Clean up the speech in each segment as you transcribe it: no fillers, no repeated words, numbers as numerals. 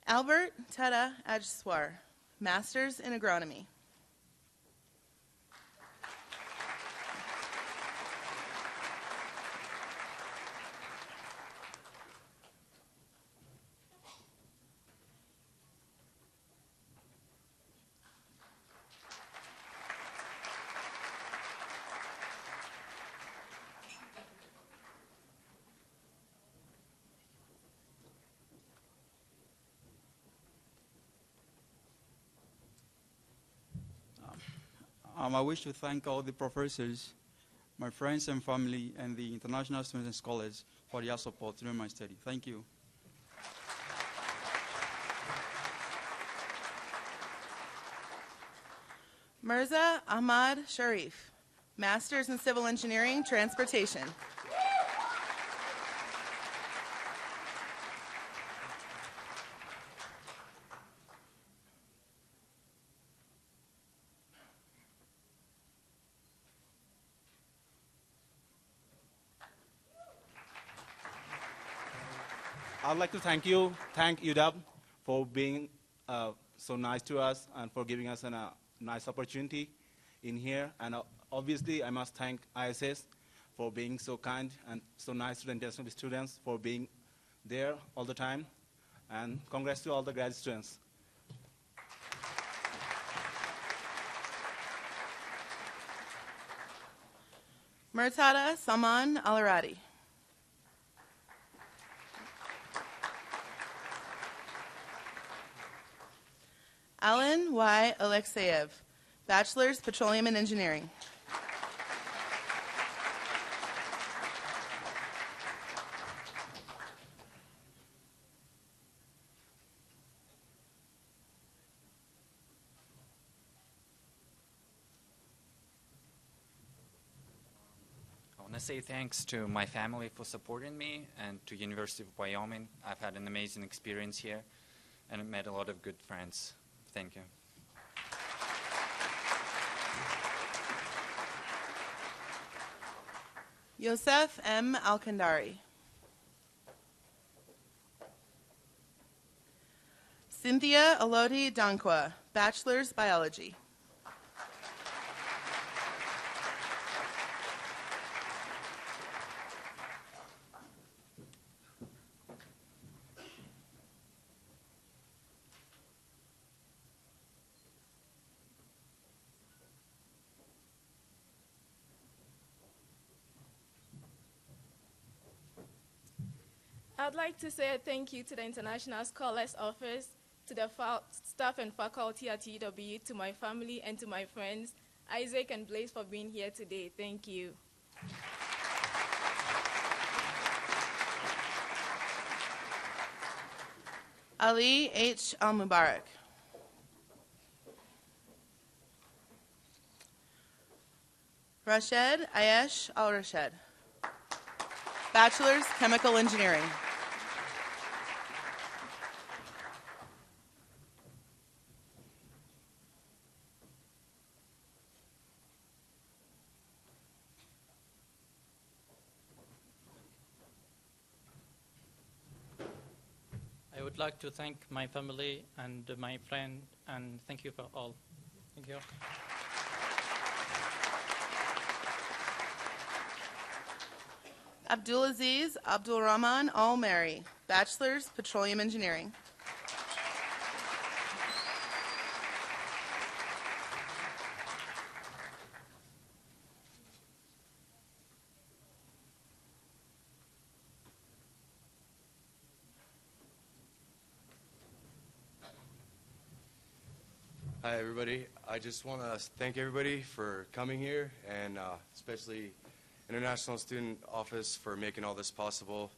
Albert Teta Ajswar, Masters in Agronomy. I wish to thank all the professors, my friends and family, and the international students and scholars for their support during my study. Thank you. Mirza Ahmad Sharif, Masters in Civil Engineering, Transportation. I'd like to thank UW for being so nice to us and for giving us a nice opportunity in here. And obviously, I must thank ISS for being so kind and so nice to the international students for being there all the time. And congrats to all the grad students. Murtada Salman Alaradi. Alan Y. Alexeyev, Bachelor's Petroleum and Engineering. I want to say thanks to my family for supporting me and to University of Wyoming. I've had an amazing experience here and I've met a lot of good friends. Thank you. Yosef M. Alkandari. Cynthia Elodie Dankwa, Bachelor's Biology. I'd like to say a thank you to the International Scholars Office, to the staff and faculty at UW, to my family and to my friends, Isaac and Blaise, for being here today. Thank you. Ali H. Al-Mubarak. Rashed Ayesh Al-Rashed, Bachelor's Chemical Engineering. I would like to thank my family and my friend, and thank you for all. Thank you. Abdulaziz Abdul Rahman Al-Mary, Bachelor's Petroleum Engineering. Hi, everybody. I just want to thank everybody for coming here, and especially International Student Office for making all this possible,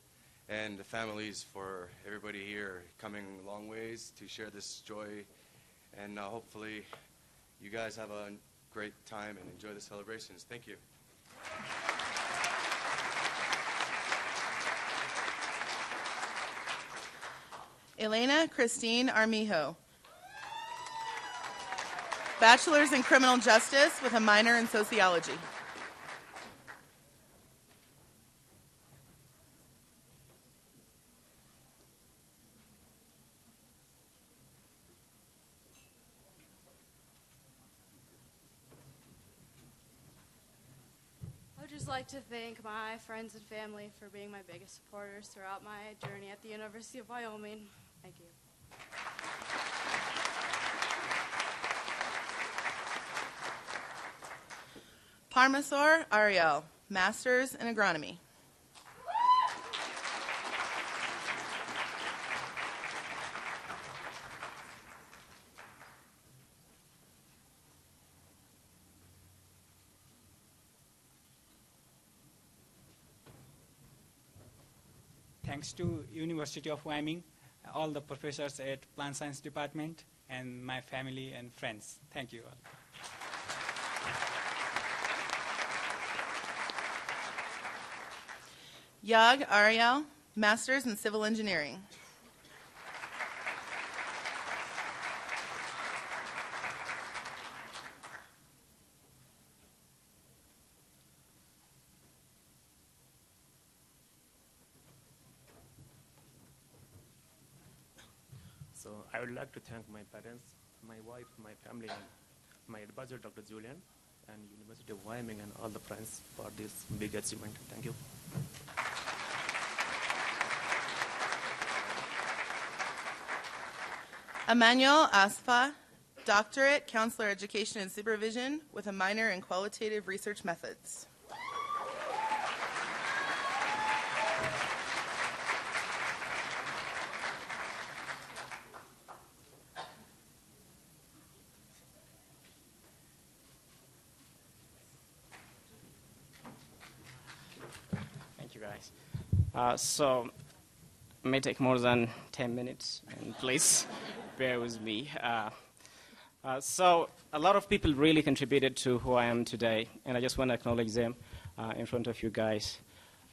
and the families for everybody here coming a long ways to share this joy. And hopefully you guys have a great time and enjoy the celebrations. Thank you. Elena Christine Armijo, Bachelor's in Criminal Justice with a minor in Sociology. just like to thank my friends and family for being my biggest supporters throughout my journey at the University of Wyoming. Thank you. Parmasor Ariel, Master's in Agronomy. Thanks to University of Wyoming, all the professors at Plant Science Department, and my family and friends. Thank you all. Yag Ariel, Master's in Civil Engineering. So I would like to thank my parents, my wife, my family, and my advisor, Dr. Julian, and University of Wyoming, and all the friends for this big achievement. Thank you. Emmanuel Asfa, Doctorate, Counselor Education and Supervision with a minor in Qualitative Research Methods. Thank you, guys. So it may take more than 10 minutes, and please bear with me. So a lot of people really contributed to who I am today, and I just want to acknowledge them in front of you guys.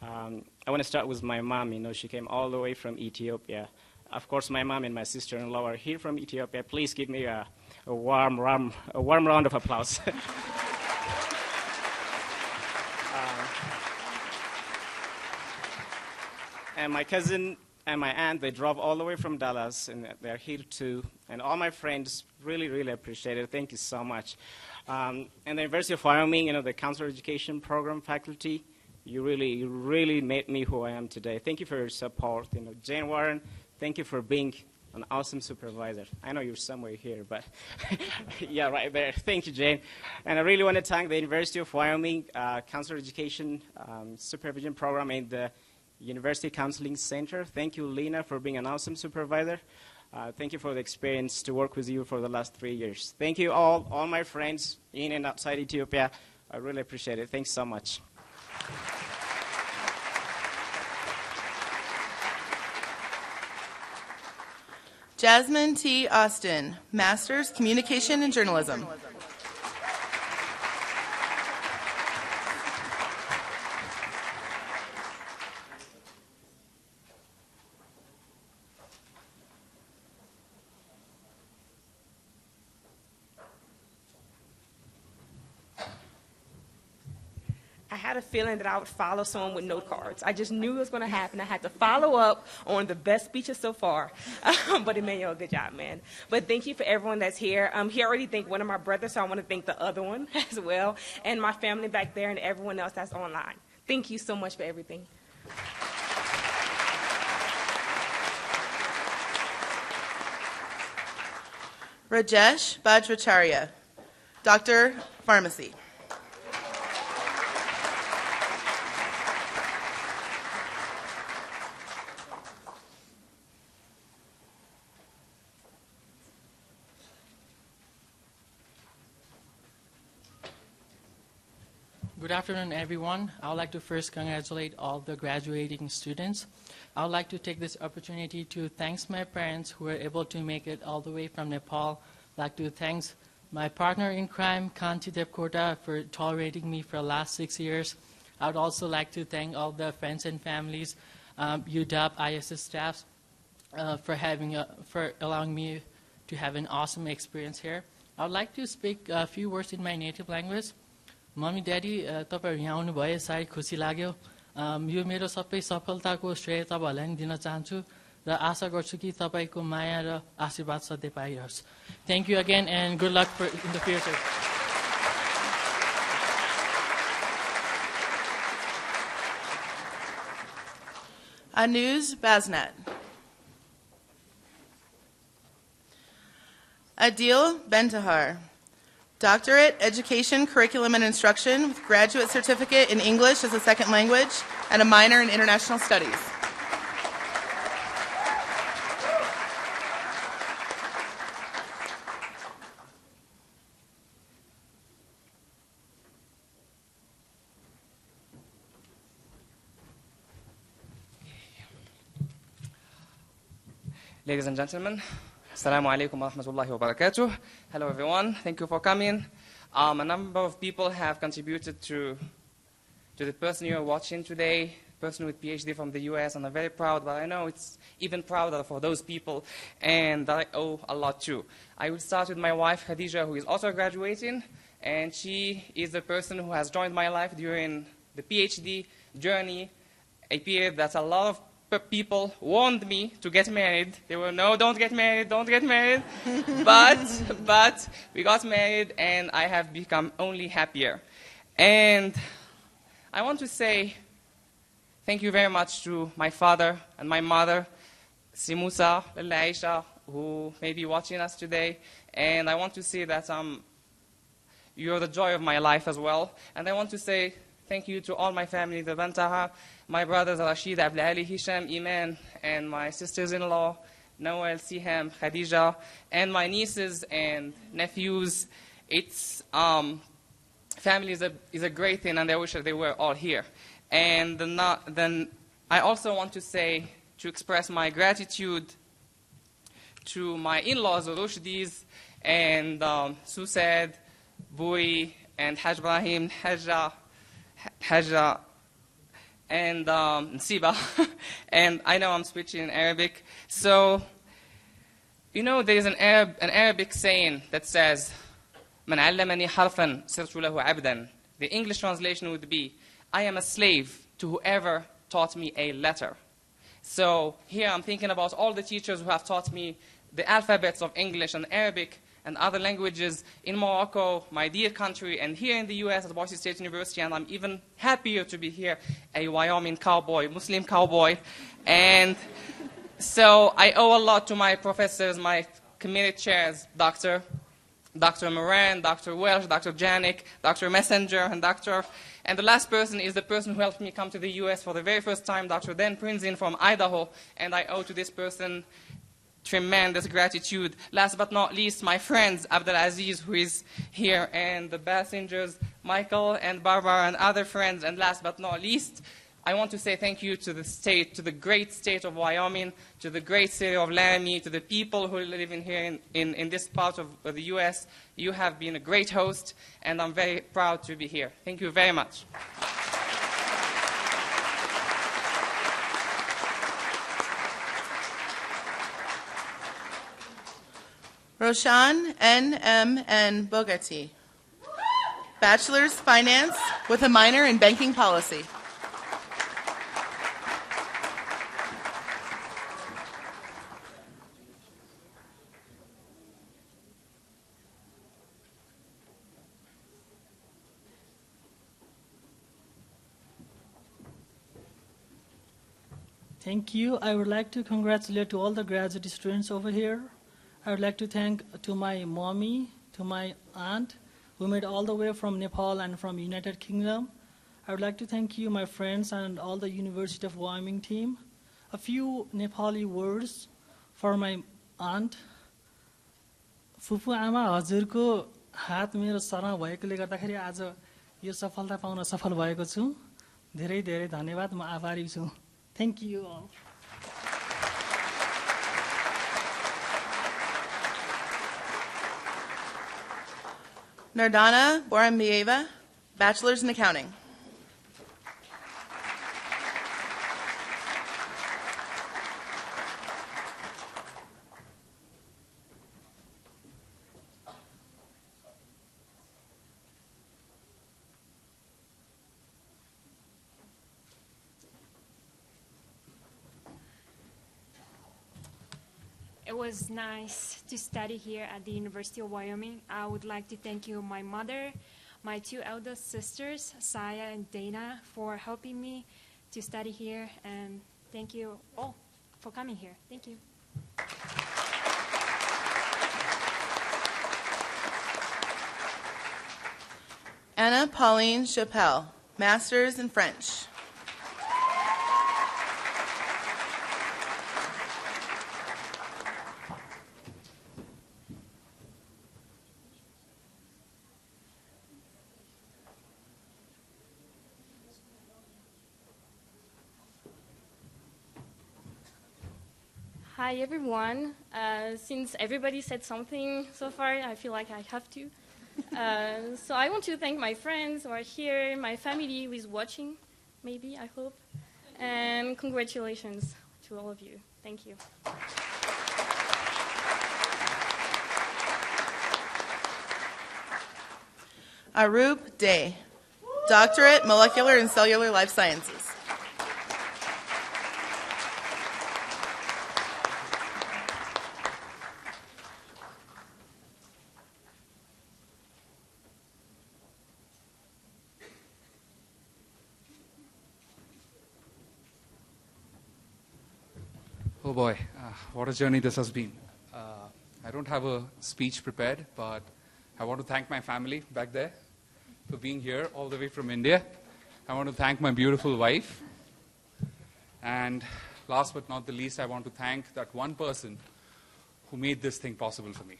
I want to start with my mom. You know, she came all the way from Ethiopia. Of course, my mom and my sister-in-law are here from Ethiopia. Please give me a warm round of applause. And my cousin and my aunt, they drove all the way from Dallas, and they're here too. And all my friends really, really appreciate it. Thank you so much. And the University of Wyoming, you know, the counselor education program faculty, you really made me who I am today. Thank you for your support. You know, Jane Warren, thank you for being an awesome supervisor. I know you're somewhere here, but yeah, right there. Thank you, Jane. And I really want to thank the University of Wyoming Counselor Education Supervision Program and the University Counseling Center. Thank you, Lena, for being an awesome supervisor. Thank you for the experience to work with you for the last 3 years. Thank you all my friends in and outside Ethiopia. I really appreciate it. Thanks so much. Jasmine T. Austin, Master's Communication and Journalism. I had a feeling that I would follow someone with note cards. I just knew it was going to happen. I had to follow up on the best speeches so far. But Emmanuel, good job, man. But thank you for everyone that's here. He already thanked one of my brothers, so I want to thank the other one as well, and my family back there and everyone else that's online. Thank you so much for everything. Rajesh Bajracharya, Doctor, Pharmacy. Good afternoon, everyone. I would like to first congratulate all the graduating students. I would like to take this opportunity to thank my parents who were able to make it all the way from Nepal. I'd like to thank my partner in crime, Kanti Devkota, for tolerating me for the last 6 years. I would also like to thank all the friends and families, UW, ISS staffs, for allowing me to have an awesome experience here. I would like to speak a few words in my native language. Mummy daddy तपाईँहरू यहाँ आउनुभयो साह्रै खुसी लाग्यो यो मेरो सबै सफलताको श्रेय तपाईँहरूलाई नि दिन चाहन्छु र आशा गर्छु कि तपाईँको माया र आशीर्वाद सधैँ पाइरहोस् thank you again and good luck in the future Anuz Basnet. Adil Bentahar. Doctorate, Education, Curriculum, and Instruction with graduate certificate in English as a second language and a minor in International Studies. Ladies and gentlemen, Assalamu alaikum wa rahmatullahi wa barakatuh. Hello everyone, thank you for coming. A number of people have contributed to the person you're watching today, person with PhD from the US, and I'm very proud, but I know it's even prouder for those people, and that I owe a lot to. I will start with my wife, Khadija, who is also graduating, and she is the person who has joined my life during the PhD journey, a period that a lot of people warned me to get married. They were, no, don't get married, don't get married. but we got married, and I have become only happier. And I want to say thank you very much to my father and my mother, Simusa, Aisha, who may be watching us today. And I want to say that you're the joy of my life as well. And I want to say thank you to all my family, the Bantaha, my brothers Rashid, Abdul Ali, Hisham, Iman, and my sisters-in-law, Noel, Siham, Khadija, and my nieces and nephews. It's family is a great thing, and I wish that they were all here. And then I also want to say, to express my gratitude to my in-laws, Rushdis, and Sused, Bui, and Haj Ibrahim, Hajja, and Nsiba. And I know I'm switching in Arabic. So, you know, there's an Arabic saying that says, "Man 'allamani harfan sirtu lahu 'abdan." The English translation would be, I am a slave to whoever taught me a letter. So here I'm thinking about all the teachers who have taught me the alphabets of English and Arabic and other languages in Morocco, my dear country, and here in the US at Boise State University, and I'm even happier to be here, a Wyoming cowboy, Muslim cowboy. And so I owe a lot to my professors, my committee chairs, Dr. Moran, Dr. Welsh, Dr. Janik, Dr. Messenger, and the last person is the person who helped me come to the US for the very first time, Dr. Dan Prinzin from Idaho, and I owe to this person tremendous gratitude. Last but not least, my friends, Abdelaziz, who is here, and the passengers, Michael and Barbara and other friends. And last but not least, I want to say thank you to the state, to the great state of Wyoming, to the great city of Laramie, to the people who live in here in this part of the US. You have been a great host, and I'm very proud to be here. Thank you very much. Roshan N.M.N. Bogati. Bachelor's Finance with a minor in Banking Policy. Thank you. I would like to congratulate to all the graduate students over here. I would like to thank to my mommy, to my aunt, who made all the way from Nepal and from United Kingdom. I would like to thank you, my friends, and all the University of Wyoming team. A few Nepali words for my aunt. फुपू आमा हजुरको हात मेरो शरण भएकोले गर्दाखेरि आज यो सफलता पाउन सफल भएको छु. धेरै धेरै धन्यवाद. म आभारी छु. Thank you all. Nardana Borambieva, Bachelor's in Accounting. It was nice to study here at the University of Wyoming. I would like to thank you, my mother, my two eldest sisters, Saya and Dana, for helping me to study here. And Thank you all for coming here. Thank you. Anna Pauline Chappelle, Master's in French. Hi, everyone. Since everybody said something so far, I feel like I have to. So I want to thank my friends who are here, my family who is watching, maybe, I hope. And congratulations to all of you. Thank you. Arub Day, Doctorate, Molecular and Cellular Life Sciences. Oh boy, what a journey this has been. I don't have a speech prepared, but I want to thank my family back there for being here all the way from India. I want to thank my beautiful wife. And last but not the least, I want to thank that one person who made this thing possible for me,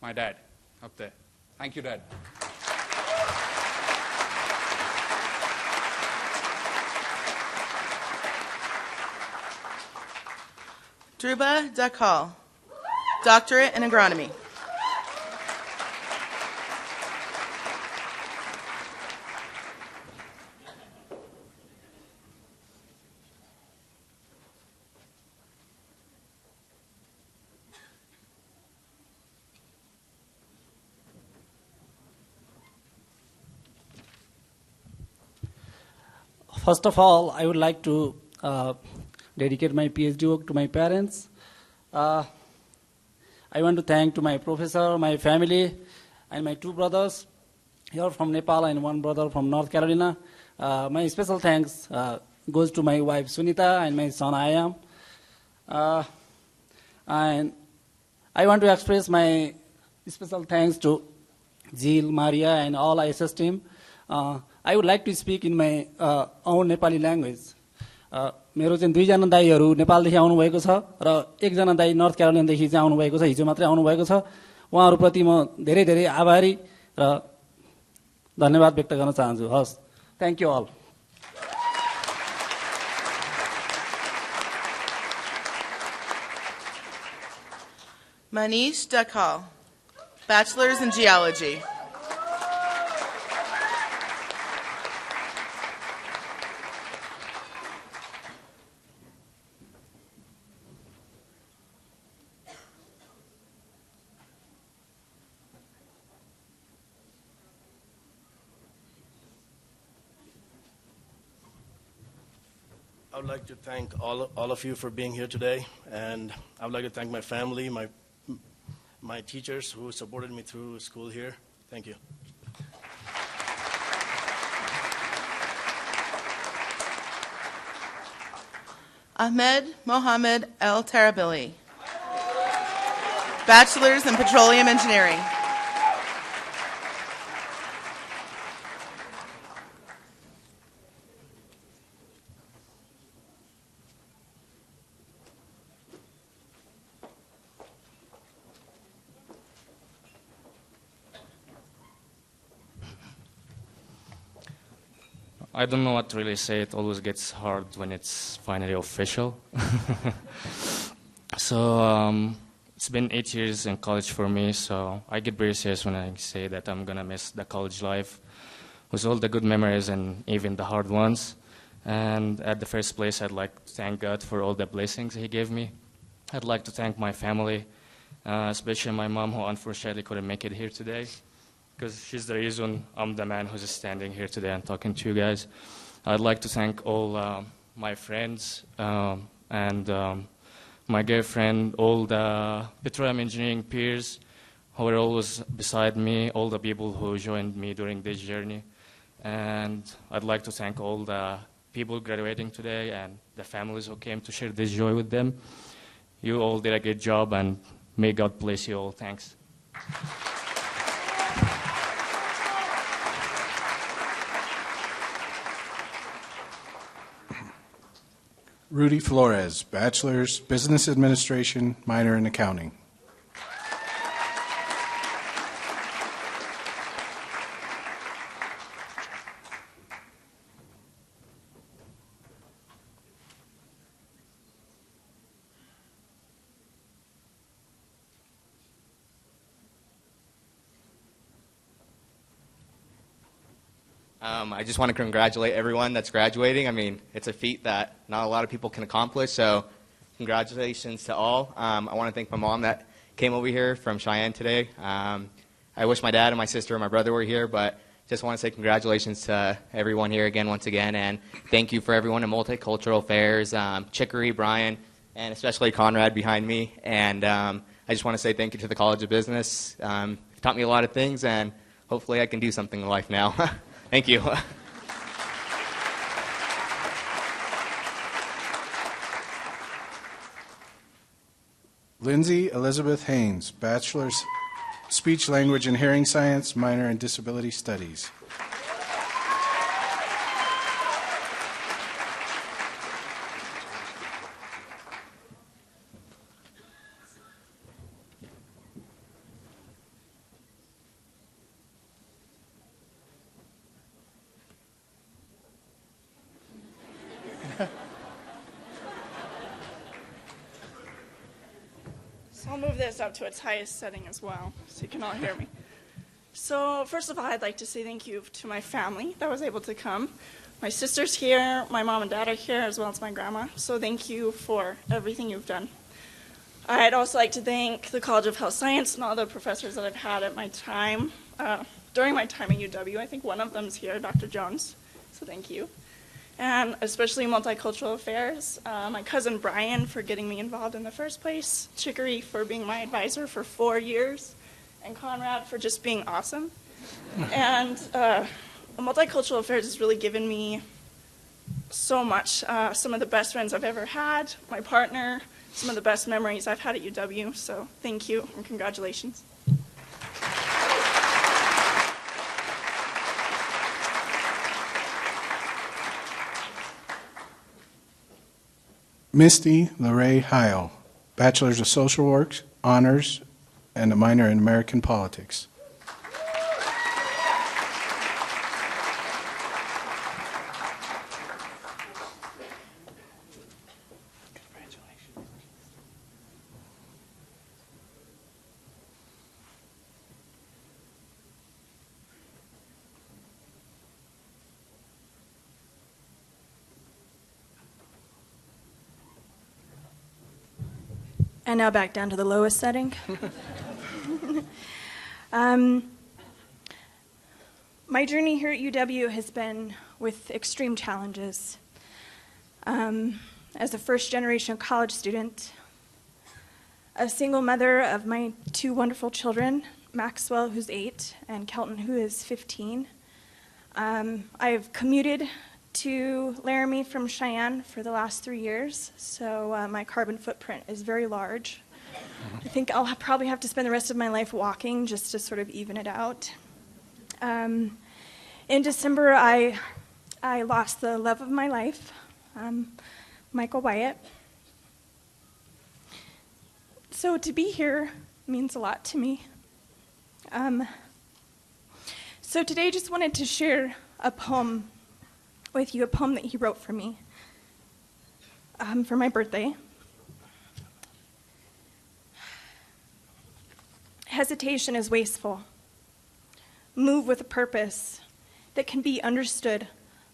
my dad up there. Thank you, Dad. Dhruba Dakal, Doctorate in Agronomy. First of all, I would like to dedicate my PhD work to my parents. I want to thank to my professor, my family, and my two brothers here from Nepal and one brother from North Carolina. My special thanks goes to my wife Sunita and my son Ayam. And I want to express my special thanks to Jill, Maria, and all ISS team. I would like to speak in my own Nepali language. मेरो चाहिँ दुईजना दाइहरू नेपालदेखि आउनुभएको छ र एकजना दाइ north क्यारोलिनादेखि चाहिँ आउनुभएको छ, हिजो मात्रै आउनुभएको छ। उहाँहरूप्रति म धेरै धेरै आभारी र धन्यवाद व्यक्त गर्न चाहन्छु। हस्, thank you all. Manish Dakal, Bachelor's in Geology. I would like to thank all of you for being here today, and I would like to thank my family, my teachers who supported me through school here. Thank you. Ahmed Mohammed El Tarabili, Bachelor's in Petroleum Engineering. I don't know what to really say. It always gets hard when it's finally official. So it's been 8 years in college for me, so I get very serious when I say that I'm going to miss the college life with all the good memories and even the hard ones. And at the first place, I'd like to thank God for all the blessings He gave me. I'd like to thank my family, especially my mom, who unfortunately couldn't make it here today, because she's the reason I'm the man who's standing here today and talking to you guys. I'd like to thank all my friends and my girlfriend, all the petroleum engineering peers who were always beside me, all the people who joined me during this journey. And I'd like to thank all the people graduating today and the families who came to share this joy with them. You all did a good job, and may God bless you all. Thanks. Rudy Flores, Bachelor's Business Administration, minor in Accounting. I just want to congratulate everyone that's graduating. I mean, it's a feat that not a lot of people can accomplish, so congratulations to all. I want to thank my mom that came over here from Cheyenne today. I wish my dad and my sister and my brother were here, but just want to say congratulations to everyone here again, once again, and thank you for everyone in Multicultural Affairs, Chicory, Brian, and especially Conrad behind me. And I just want to say thank you to the College of Business. You've taught me a lot of things, and hopefully I can do something in life now. Thank you. Lindsay Elizabeth Haynes, Bachelor's Speech, Language, and Hearing Science, minor in Disability Studies. So I'll move this up to its highest setting as well, so you can all hear me. So first of all, I'd like to say thank you to my family that was able to come. My sister's here, my mom and dad are here, as well as my grandma. So thank you for everything you've done. I'd also like to thank the College of Health Science and all the professors that I've had at my time, during my time at UW. I think one of them's here, Dr. Jones, so thank you. And especially Multicultural Affairs, my cousin Brian for getting me involved in the first place, Chicory for being my advisor for 4 years, and Conrad for just being awesome. And Multicultural Affairs has really given me so much. Some of the best friends I've ever had, my partner, some of the best memories I've had at UW, so thank you and congratulations. Misty LeRae Heil, Bachelor's of Social Work, Honors, and a minor in American Politics. And now back down to the lowest setting. My journey here at UW has been with extreme challenges. As a first-generation college student, a single mother of my 2 wonderful children, Maxwell, who's 8, and Kelton, who is 15. I've commuted to Laramie from Cheyenne for the last 3 years, so my carbon footprint is very large. I think I'll probably have to spend the rest of my life walking just to sort of even it out. In December, I lost the love of my life, Michael Wyatt. So to be here means a lot to me. So today I just wanted to share a poem with you, a poem that he wrote for me for my birthday. Hesitation is wasteful. Move with a purpose that can be understood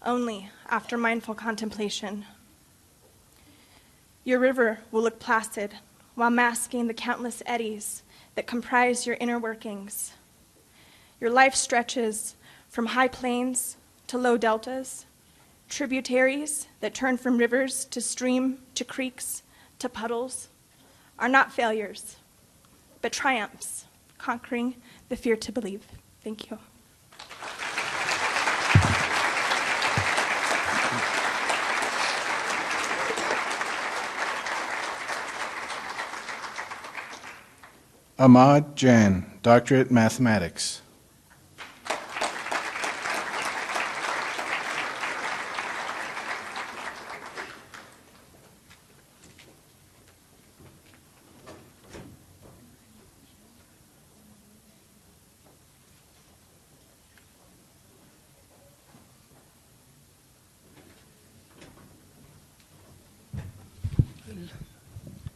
only after mindful contemplation. Your river will look placid while masking the countless eddies that comprise your inner workings. Your life stretches from high plains to low deltas, tributaries that turn from rivers to stream, to creeks, to puddles, are not failures, but triumphs, conquering the fear to believe. Thank you. Ahmad Jan, Doctorate Mathematics.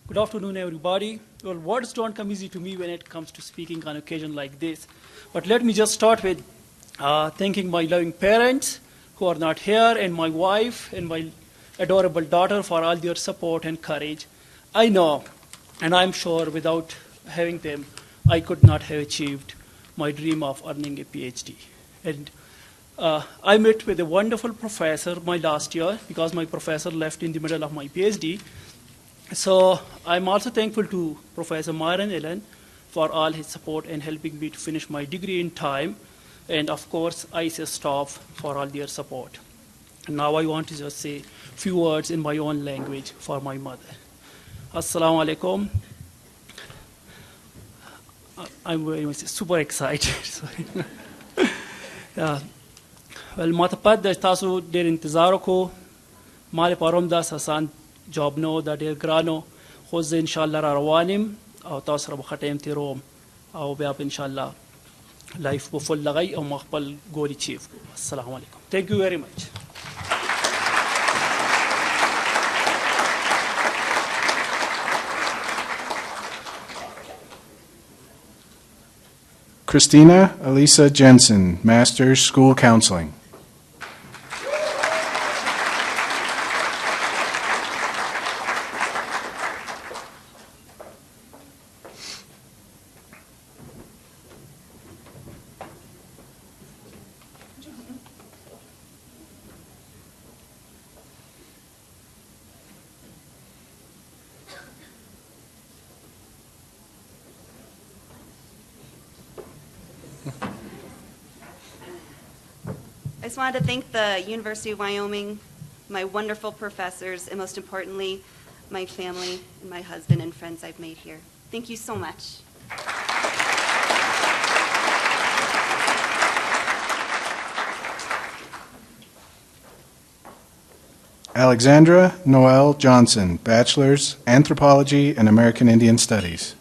Good afternoon, everybody. Well, words don't come easy to me when it comes to speaking on occasion like this. But let me just start with thanking my loving parents who are not here, and my wife and my adorable daughter for all their support and courage. I know, and I'm sure without having them, I could not have achieved my dream of earning a PhD. And I met with a wonderful professor my last year because my professor left in the middle of my PhD. So I'm also thankful to Professor Myron Allen for all his support and helping me to finish my degree in time, and of course ICS staff for all their support. And now I want to just say a few words in my own language for my mother. Assalamu alaikum. I'm very super excited. Sorry. Well, متپد د تاسو ډېر انتظار وکړو. ما لپاره هم داسې آسان جاب نه و، دا ډېر ګران و، خو زه انشاءالله را روان یم او تاسو سره به ښه ټایم تېروم او بیا به انشاءالله لایف به فل لغی او ما خپل ګول اچیو کړو. السلام علیکم. Thank you very much. Christina Elisa Jensen, Master's School Counseling. I just wanted to thank the University of Wyoming, my wonderful professors, and most importantly, my family and my husband and friends I've made here. Thank you so much. Alexandra Noel Johnson, Bachelor's, Anthropology and American Indian Studies.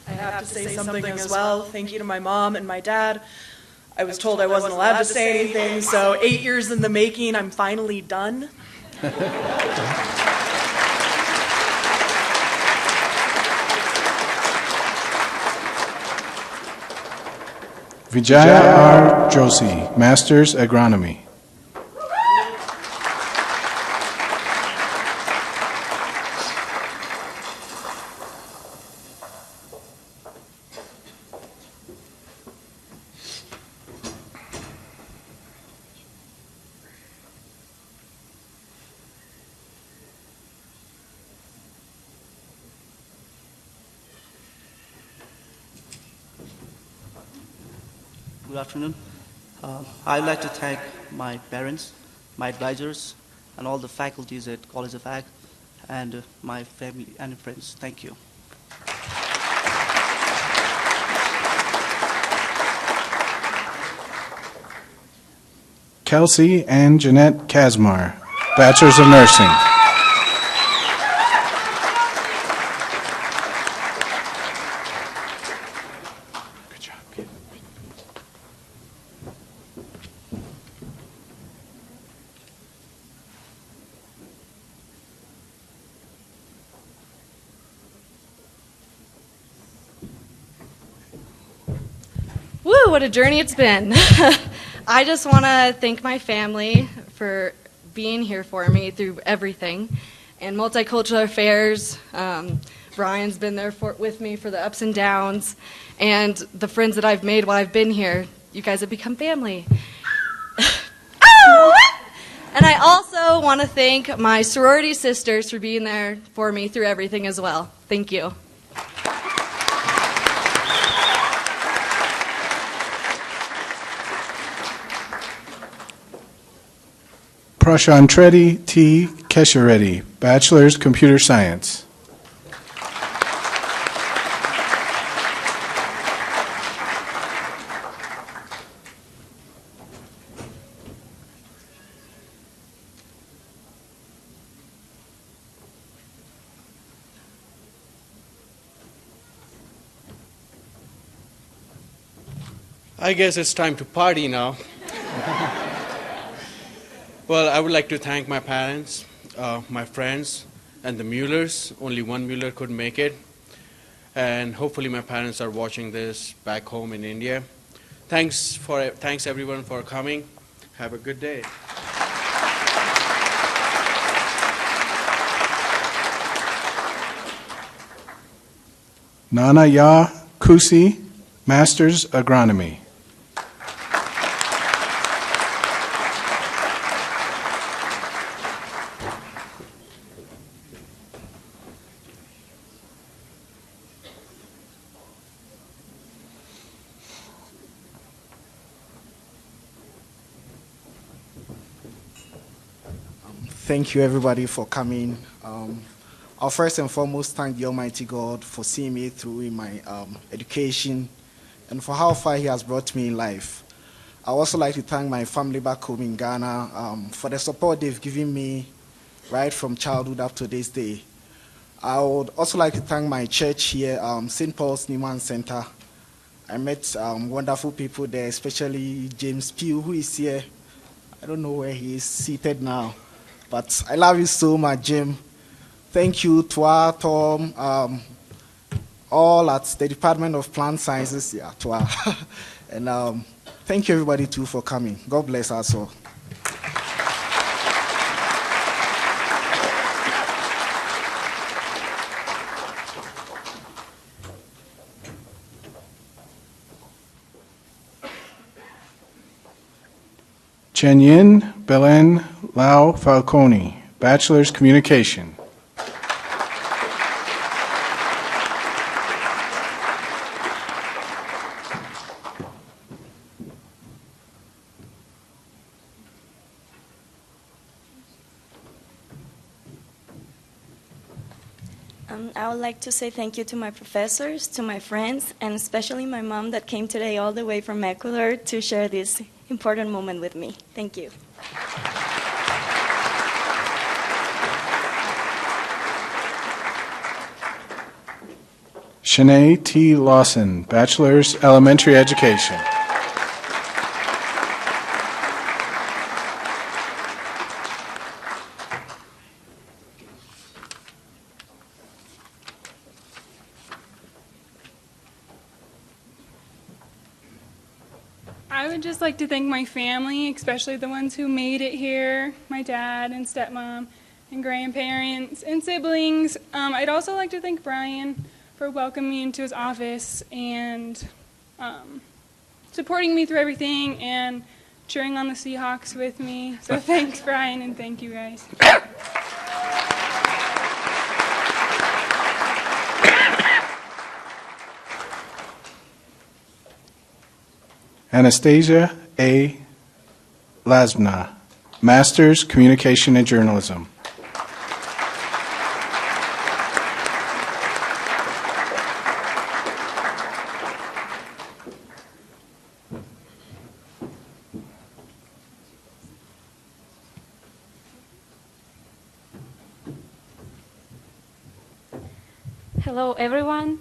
I have to say something as well. Thank you to my mom and my dad. I was told I wasn't allowed to say anything, so 8 years in the making, I'm finally done. Vijaya R. Joshi, Master's Agronomy. Good afternoon. I'd like to thank my parents, my advisors, and all the faculties at College of Ag, and my family and friends. Thank you. Kelsey and Jeanette Kasmar, Bachelor's of Nursing. Woo, what a journey it's been. I just want to thank my family for being here for me through everything. and multicultural affairs. Brian's been there with me for the ups and downs, and the friends that I've made while I've been here. You guys have become family. And I also want to thank my sorority sisters for being there for me through everything as well. Thank you. Prashantreddy T. Keshareddy, Bachelor's Computer Science. I guess it's time to party now. Well, I would like to thank my parents, my friends, and the Muellers. Only one Mueller could make it. And hopefully my parents are watching this back home in India. Thanks everyone for coming. Have a good day. Nana Ya Kusi, Master's Agronomy. Thank you, everybody, for coming. I'll first and foremost thank the Almighty God for seeing me through in my education and for how far He has brought me in life. I also like to thank my family back home in Ghana for the support they've given me right from childhood up to this day. I would also like to thank my church here, St. Paul's Newman Center. I met wonderful people there, especially James Pugh, who is here. I don't know where he is seated now. But I love you so much, Jim. Thank you, Twa, Tom, all at the Department of Plant Sciences. Yeah, Twa. And thank you, everybody, too, for coming. God bless us all. Chen Yin Belen Lau Falcone, Bachelor's Communication. I would like to say thank you to my professors, to my friends, and especially my mom that came today all the way from Ecuador to share this important moment with me. Thank you. Shanae T. Lawson, Bachelor's Elementary Education. I would just like to thank my family, especially the ones who made it here, my dad and stepmom and grandparents and siblings. I'd also like to thank Brian for welcoming me into his office and supporting me through everything and cheering on the Seahawks with me. So thanks, Brian, and thank you guys. Anastasia A. Lasna, Master's Communication and Journalism. Hello, everyone.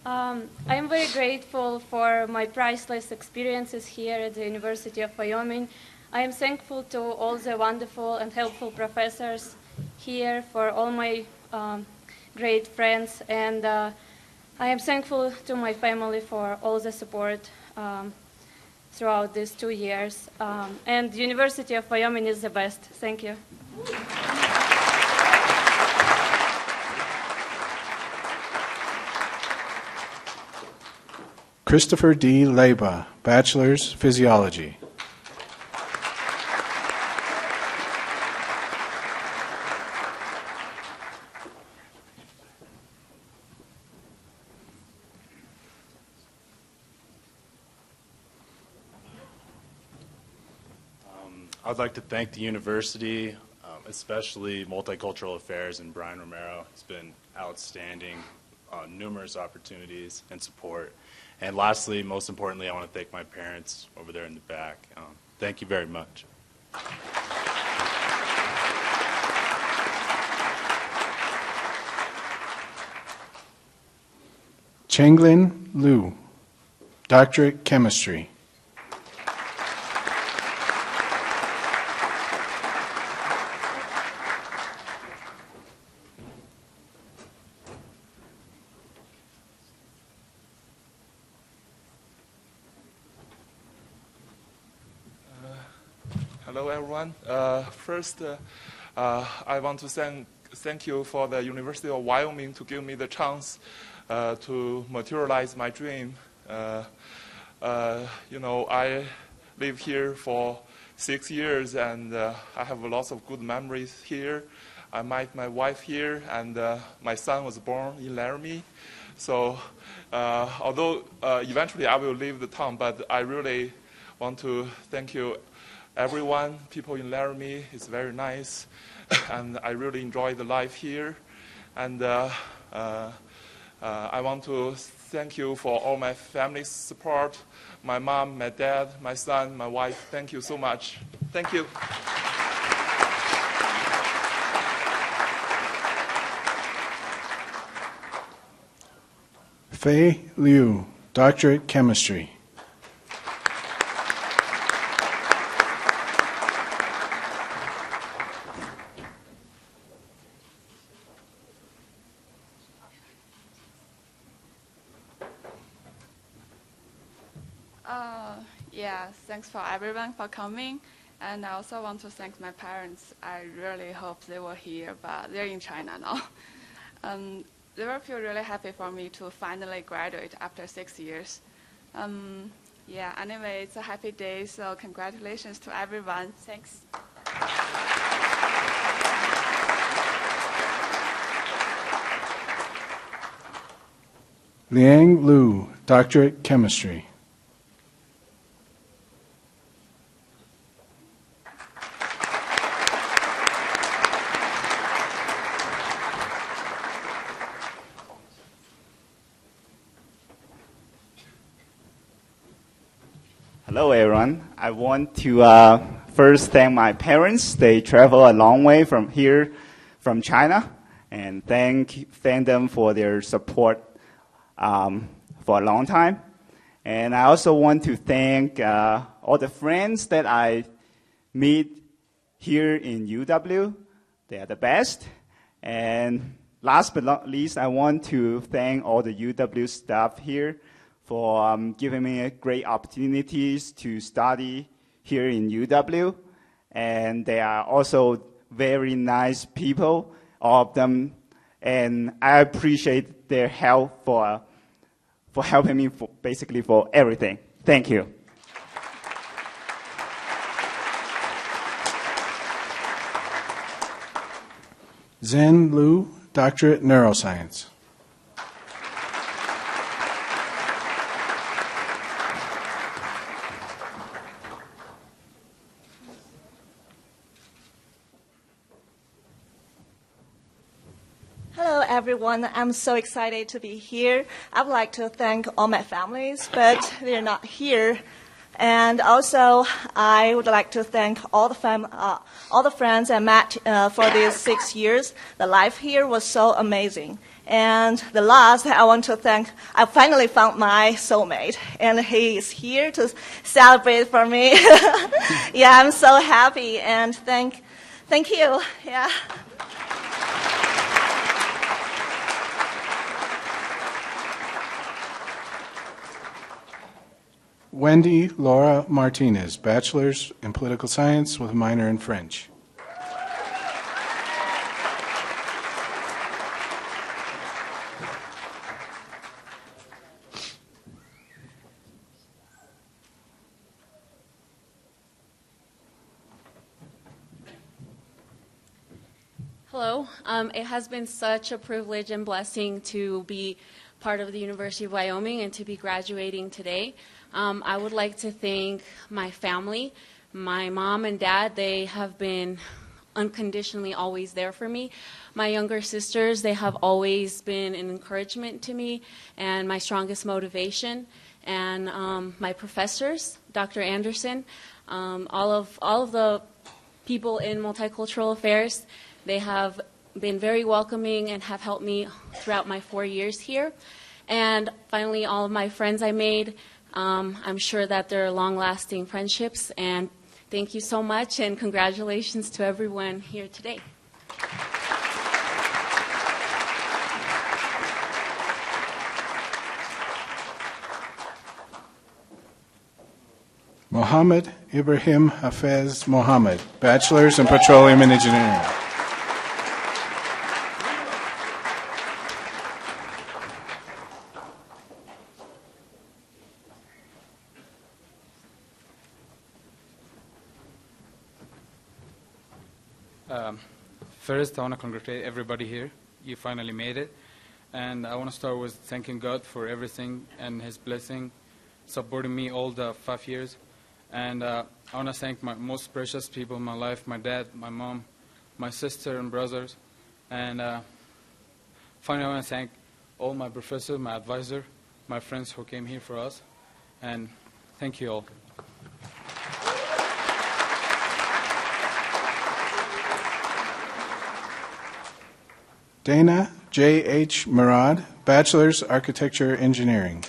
I am very grateful for my priceless experiences here at the University of Wyoming. I am thankful to all the wonderful and helpful professors here, for all my great friends, and I am thankful to my family for all the support throughout these 2 years. And the University of Wyoming is the best. Thank you. Christopher D. Leba, Bachelor's, Physiology. I'd like to thank the university, especially Multicultural Affairs and Brian Romero. It's been outstanding, numerous opportunities and support. And lastly, most importantly, I want to thank my parents over there in the back. Thank you very much. Chenglin Liu, Doctorate, Chemistry. Hello, everyone. First, I want to thank you for the University of Wyoming to give me the chance to materialize my dream. I lived here for 6 years, and I have lots of good memories here. I met my wife here, and my son was born in Laramie. So, although eventually I will leave the town, but I really want to thank you, everyone. People in Laramie is very nice, and I really enjoy the life here. And I want to thank you for all my family's support, my mom, my dad, my son, my wife. Thank you so much. Thank you. Fei Liu, Doctorate, Chemistry. Thanks for everyone for coming. And I also want to thank my parents. I really hope they were here, but they're in China now. They will feel really happy for me to finally graduate after 6 years. Anyway, it's a happy day, so congratulations to everyone. Thanks. Liang Lu, Doctorate, Chemistry. Hello, everyone. I want to first thank my parents. They travel a long way from here, from China, and thank them for their support for a long time. And I also want to thank all the friends that I meet here in UW. They are the best. And last but not least, I want to thank all the UW staff here for giving me great opportunities to study here in UW. And they are also very nice people, all of them. And I appreciate their help for helping me basically for everything. Thank you. Zhen Lu, Doctorate, Neuroscience. Hello, everyone. I'm so excited to be here. I would like to thank all my families, but they're not here. And also, I would like to thank all the friends I met for these 6 years. The life here was so amazing. And the last, I want to thank, I finally found my soulmate, and he is here to celebrate for me. Yeah, I'm so happy, and thank you. Yeah. Wendy Laura Martinez, Bachelor's in Political Science with a minor in French. Hello. It has been such a privilege and blessing to be part of the University of Wyoming and to be graduating today. I would like to thank my family, my mom and dad. They have been unconditionally always there for me. My younger sisters, they have always been an encouragement to me and my strongest motivation. And my professors, Dr. Anderson, all of the people in multicultural affairs, they have been very welcoming and have helped me throughout my 4 years here. And finally, all of my friends I made, I'm sure that they're long-lasting friendships. And thank you so much, and congratulations to everyone here today. Mohammed Ibrahim Hafez Mohammed, Bachelor's in Petroleum and Engineering. First, I want to congratulate everybody here. You finally made it. And I want to start with thanking God for everything and His blessing, supporting me all the 5 years. And I want to thank my most precious people in my life, my dad, my mom, my sister and brothers. And finally, I want to thank all my professors, my advisor, my friends who came here for us. And thank you all. Dana J.H. Murad, Bachelor's Architecture Engineering.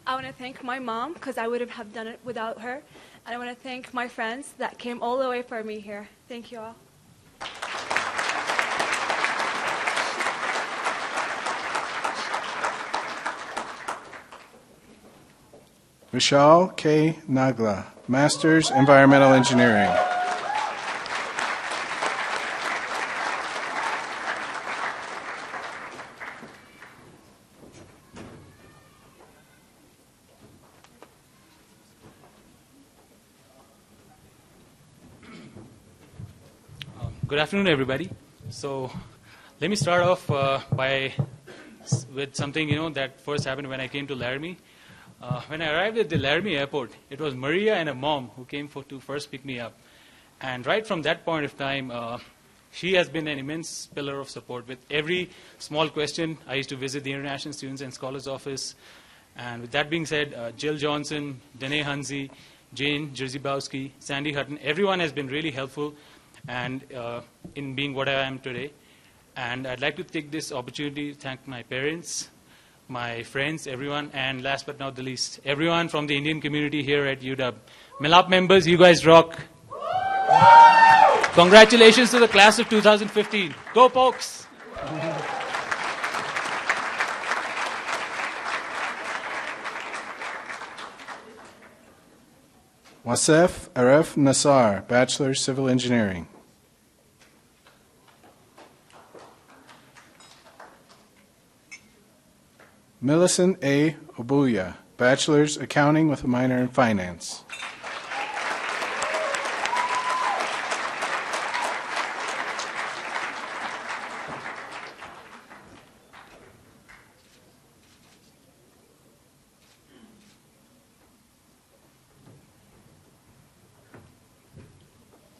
I want to thank my mom because I wouldn't have done it without her. And I want to thank my friends that came all the way for me here. Thank you all. Vishal K. Nagla, Master's Environmental Engineering. Good afternoon, everybody. So let me start off with something that first happened when I came to Laramie. When I arrived at the Laramie airport, it was Maria and a mom who came to first pick me up. And right from that point of time, she has been an immense pillar of support. With every small question, I used to visit the International Students and Scholars Office. And with that being said, Jill Johnson, Danae Hunzi, Jane Jerzybowski, Sandy Hutton, everyone has been really helpful and in being what I am today. And I'd like to take this opportunity to thank my parents, my friends, everyone, and last but not the least, everyone from the Indian community here at UW. Milap members, you guys rock. Congratulations to the class of 2015. Go Pokes! Wasef Aref Nassar, Bachelor's Civil Engineering. Millicent A. Obuya, Bachelor's Accounting with a minor in Finance.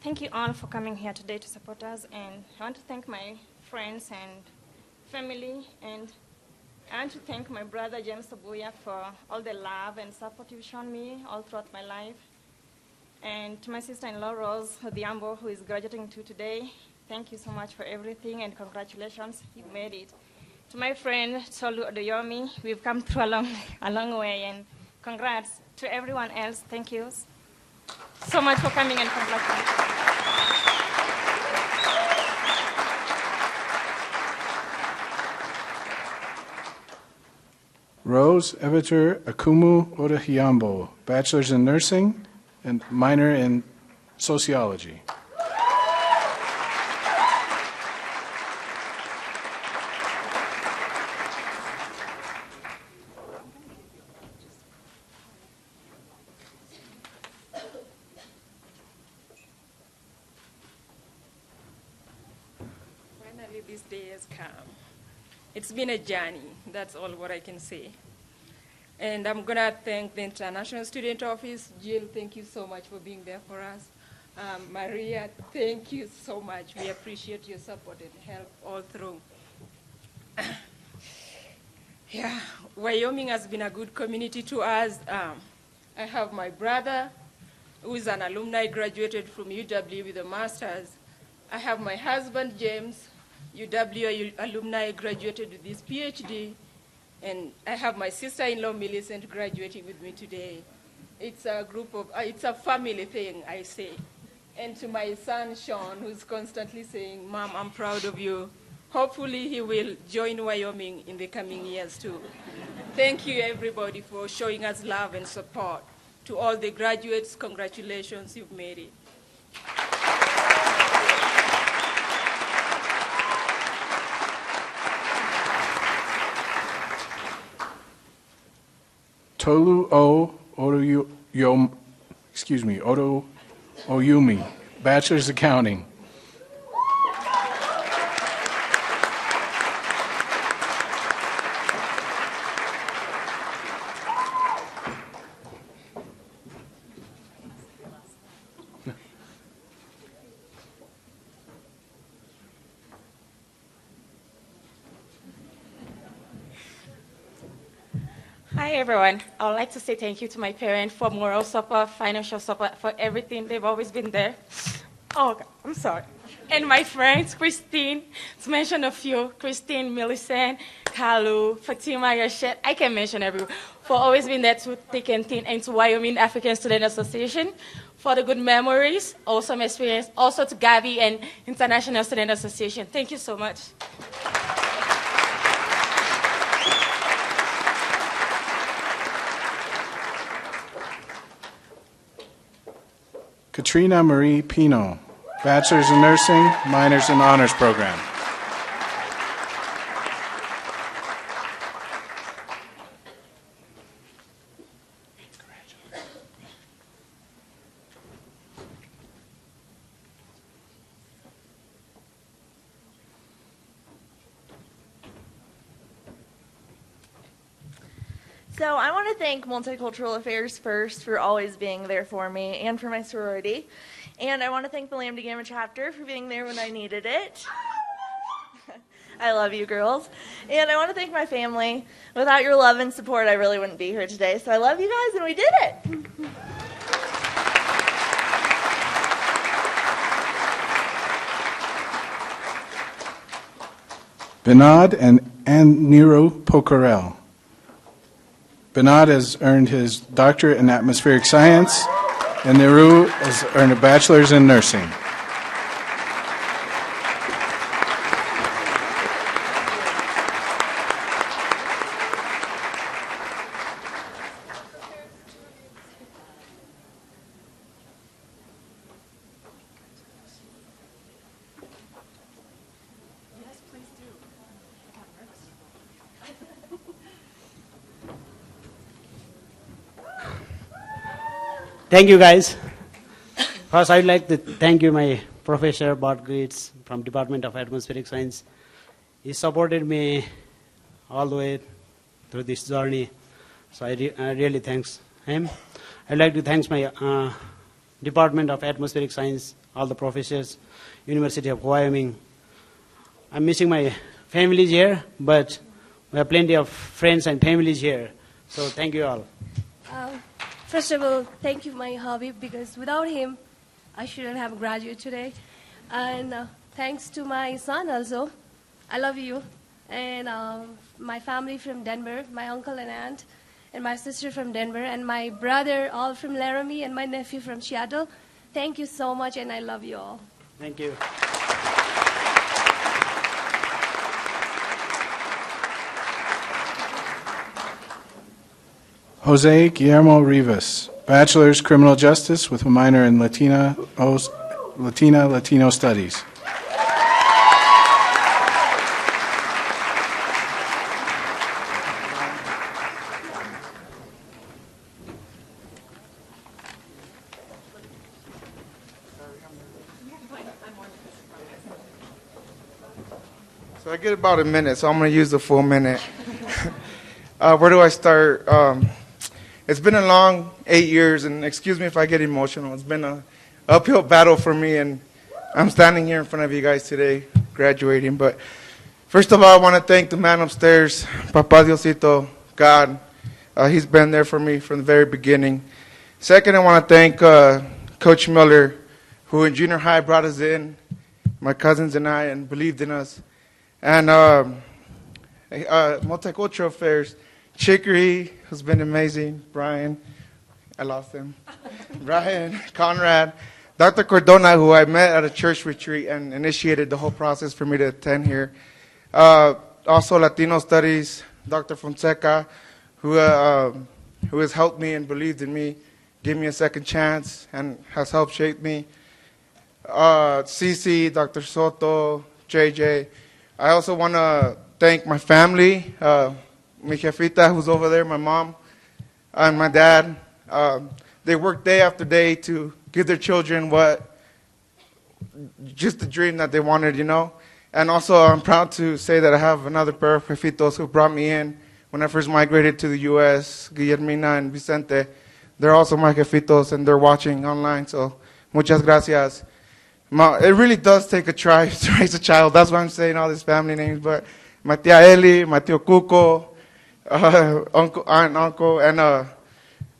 Thank you all for coming here today to support us, and I want to thank my friends and family, and I want to thank my brother James Obuya for all the love and support you've shown me all throughout my life, and to my sister-in-law Rose Odhiambo, who is graduating today. Thank you so much for everything, and congratulations, you made it. To my friend Tolu Odoyomi, we've come through a long way, and congrats to everyone else. Thank you so much for coming, and congratulations. Rose Evatur Akumu Odahiambo, Bachelor's in Nursing and minor in Sociology. Finally, this day has come. It's been a journey. That's all what I can say. And I'm going to thank the International Student Office. Jill, thank you so much for being there for us. Maria, thank you so much. We appreciate your support and help all through. Yeah, Wyoming has been a good community to us. I have my brother, who is an alumni, graduated from UW with a master's. I have my husband, James, UW alumni, graduated with his PhD. And I have my sister-in-law, Millicent, graduating with me today. It's a group of, it's a family thing, I say. And to my son, Sean, who's constantly saying, Mom, I'm proud of you. Hopefully he will join Wyoming in the coming years too. Thank you, everybody, for showing us love and support. To all the graduates, congratulations, you've made it. Tolu O. Odo Oyumi, Bachelor's Accounting. Hi, everyone. I would like to say thank you to my parents for moral support, financial support, for everything. They've always been there. Oh, God, I'm sorry. And my friends, Christine, to mention a few, Christine, Millicent, Kalu, Fatima, Yashet, I can mention everyone, for always being there to thick and thin, and to Wyoming African Student Association for the good memories, awesome experience, also to Gavi and International Student Association. Thank you so much. Katrina Marie Pino, Bachelor's in Nursing, Minors in Honors Program. So I want to thank Multicultural Affairs first for always being there for me and for my sorority. And I want to thank the Lambda Gamma chapter for being there when I needed it. I love you, girls. And I want to thank my family. Without your love and support, I really wouldn't be here today. So I love you guys, and we did it. Binod and Nero Pocarel. Binod has earned his doctorate in atmospheric science, and Nehru has earned a bachelor's in nursing. Thank you, guys. First, I'd like to thank you, my professor, Bart Gates, from Department of Atmospheric Science. He supported me all the way through this journey, so I really thanks him. I'd like to thank my Department of Atmospheric Science, all the professors, University of Wyoming. I'm missing my families here, but we have plenty of friends and families here, so thank you all. First of all, thank you, my hobby, because without him, I shouldn't have graduated today. And thanks to my son also. I love you. And my family from Denver, my uncle and aunt, and my sister from Denver, and my brother all from Laramie, and my nephew from Seattle. Thank you so much, and I love you all. Thank you. Jose Guillermo Rivas, Bachelor's Criminal Justice with a minor in Latino Studies. So I get about a minute, so I'm going to use the full minute. Where do I start? It's been a long 8 years, and excuse me if I get emotional. It's been an uphill battle for me, and I'm standing here in front of you guys today, graduating. But first of all, I want to thank the man upstairs, Papa Diosito, God. He's been there for me from the very beginning. Second, I want to thank Coach Miller, who in junior high brought us in, my cousins and I, and believed in us. And Multicultural Affairs, Chicory, who's been amazing, Brian, I lost him, Brian, Conrad, Dr. Cordona, who I met at a church retreat and initiated the whole process for me to attend here. Also Latino Studies, Dr. Fonseca, who has helped me and believed in me, gave me a second chance, and has helped shape me. Cece, Dr. Soto, JJ. I also want to thank my family, mi jefita, who's over there, my mom, and my dad. They work day after day to give their children just the dream that they wanted, you know. And also, I'm proud to say that I have another pair of jefitos who brought me in when I first migrated to the U.S., Guillermina and Vicente. They're also my jefitos, and they're watching online, so muchas gracias. It really does take a try to raise a child. That's why I'm saying all these family names. But my tia Eli, my tio Cuco, uncle, aunt, uncle, and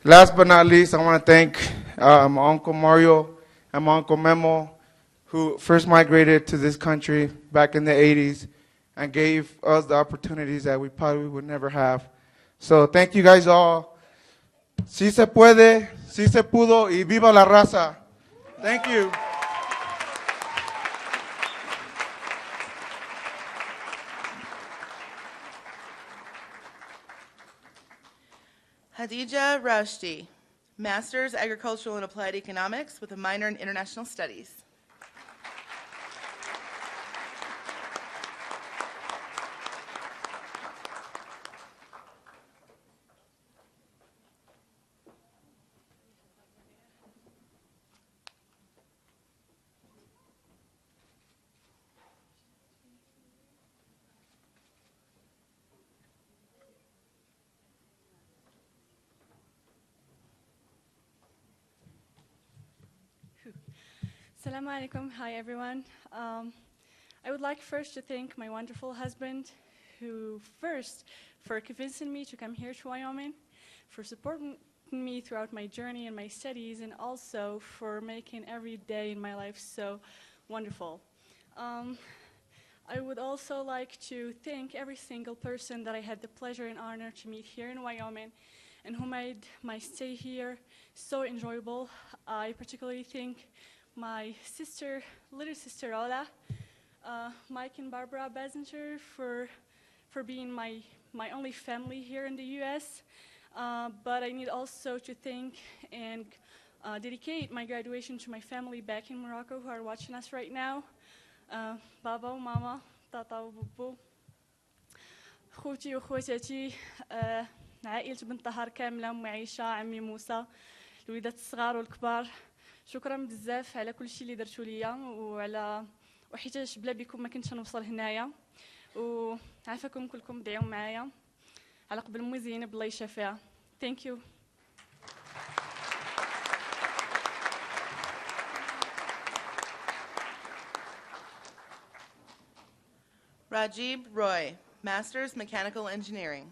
last but not least, I want to thank my uncle Mario and my uncle Memo, who first migrated to this country back in the 80s and gave us the opportunities that we probably would never have. So thank you guys all. Si se puede, si se pudo, y viva la raza. Thank you. Hadija Rashdi, Master's Agricultural and Applied Economics with a minor in International Studies. Assalamu alaikum. Hi, everyone. I would like first to thank my wonderful husband, who first for convincing me to come here to Wyoming, for supporting me throughout my journey and my studies, and also for making every day in my life so wonderful. I would also like to thank every single person that I had the pleasure and honor to meet here in Wyoming and who made my stay here so enjoyable. I particularly thank my little sister Ola, Mike and Barbara Bazinger for being my only family here in the U.S. But I need also to thank and dedicate my graduation to my family back in Morocco who are watching us right now. Baba, Mama, Tata, Bubu, خوتي وخواتاتي, عائلة بنت طهر كاملة, أمي عيشة, عمي موسى, الوليدات الصغار والكبار. شكرا بزاف على كل شيء اللي درتوا ليا وحيتاش بلا بكم ما كنتش نوصل هنايا, وعافاكم كلكم دعيو معايا على قبل مي زينب الله يشافيها. Thank you. Rajib Roy, Master's Mechanical Engineering.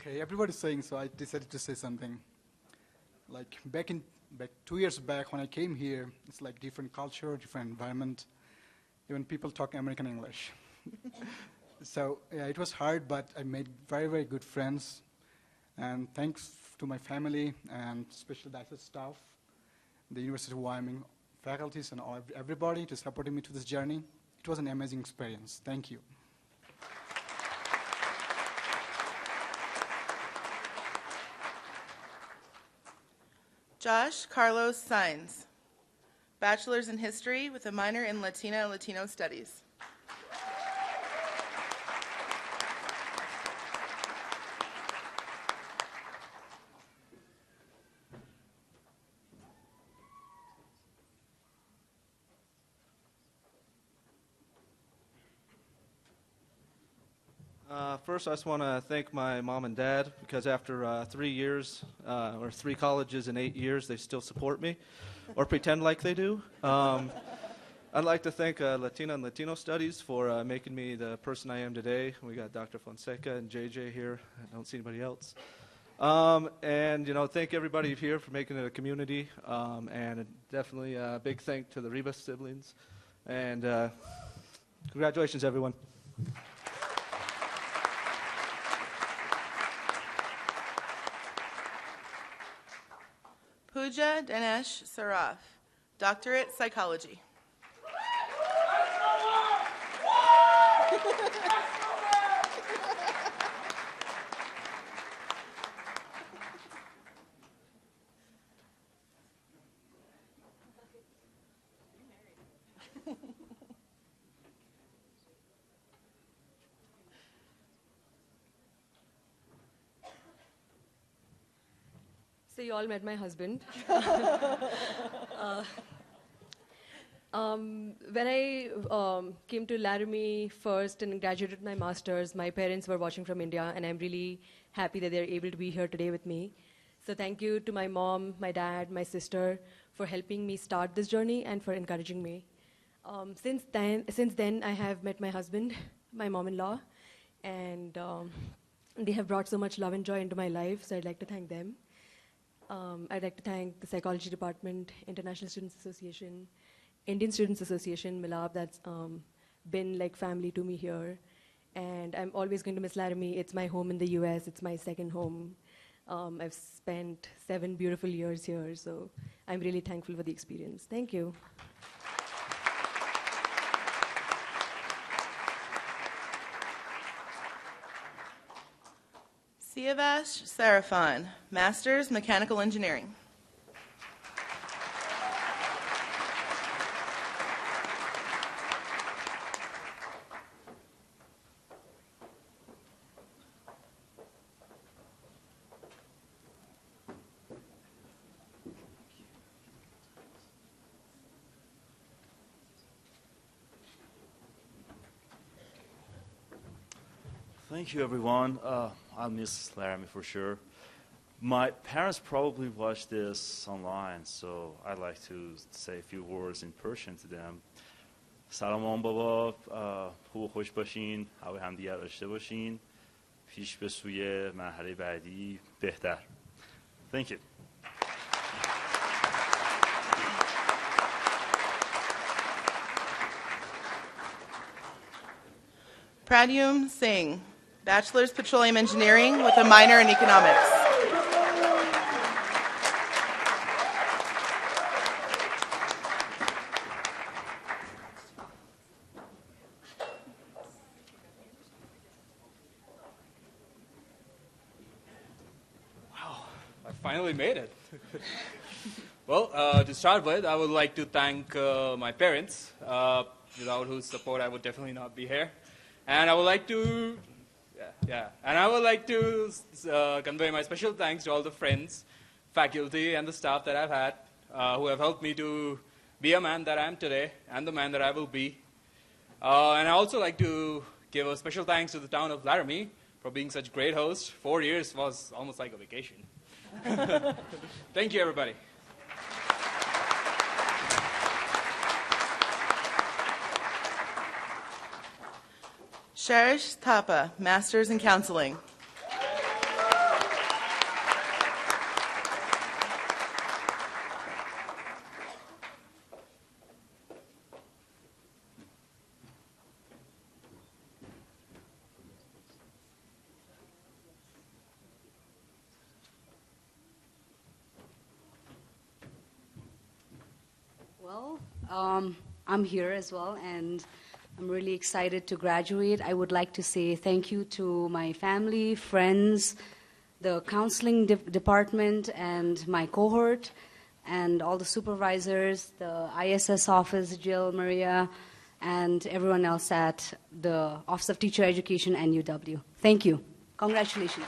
Okay, everybody's saying, so I decided to say something. Like back 2 years back when I came here, it's like different culture, different environment. Even people talk American English. So yeah, it was hard, but I made very, very good friends. And thanks to my family and special access staff, the University of Wyoming faculties and everybody to supporting me to this journey. It was an amazing experience. Thank you. Josh Carlos Saenz, bachelor's in history with a minor in Latina and Latino studies. First, I just want to thank my mom and dad because after 3 years, or 3 colleges in 8 years, they still support me, or pretend like they do. I'd like to thank Latina and Latino Studies for making me the person I am today. We got Dr. Fonseca and JJ here. I don't see anybody else. And, thank everybody here for making it a community. And definitely a big thank to the Rivas siblings. And congratulations, everyone. Pooja Dinesh Saraf, doctorate psychology. So you all met my husband. When I came to Laramie first and graduated my master's, my parents were watching from India, and I'm really happy that they're able to be here today with me. So thank you to my mom, my dad, my sister for helping me start this journey and for encouraging me. Since then, I have met my husband, my mom-in-law, and they have brought so much love and joy into my life, so I'd like to thank them. I'd like to thank the Psychology Department, International Students Association, Indian Students Association, Milab, that's been like family to me here. And I'm always going to miss Laramie. It's my home in the US. It's my second home. I've spent 7 beautiful years here, so I'm really thankful for the experience. Thank you. Siavash Sarafan, master's mechanical engineering. Thank you, everyone. I'll miss Laramie for sure. My parents probably watch this online, so I'd like to say a few words in Persian to them. سلام مام بابا، خوب و خوش باشین، هوای همدیگر داشته باشین، پیش به سوی مرحله بعدی بهتر. Thank you. Pradyum Singh, bachelor's petroleum engineering with a minor in economics. I finally made it. Well, to start with, I would like to thank my parents, without whose support I would definitely not be here. And I would like to, and I would like to convey my special thanks to all the friends, faculty, and the staff that I've had, who have helped me to be a man that I am today, and the man that I will be. And I also like to give a special thanks to the town of Laramie for being such great hosts. 4 years was almost like a vacation. Thank you, everybody. Sharish Thapa, master's in counseling. I'm here as well, and I'm really excited to graduate. I would like to say thank you to my family, friends, the counseling department, and my cohort, and all the supervisors, the ISS office, Jill, Maria, and everyone else at the Office of Teacher Education and UW. Thank you. Congratulations.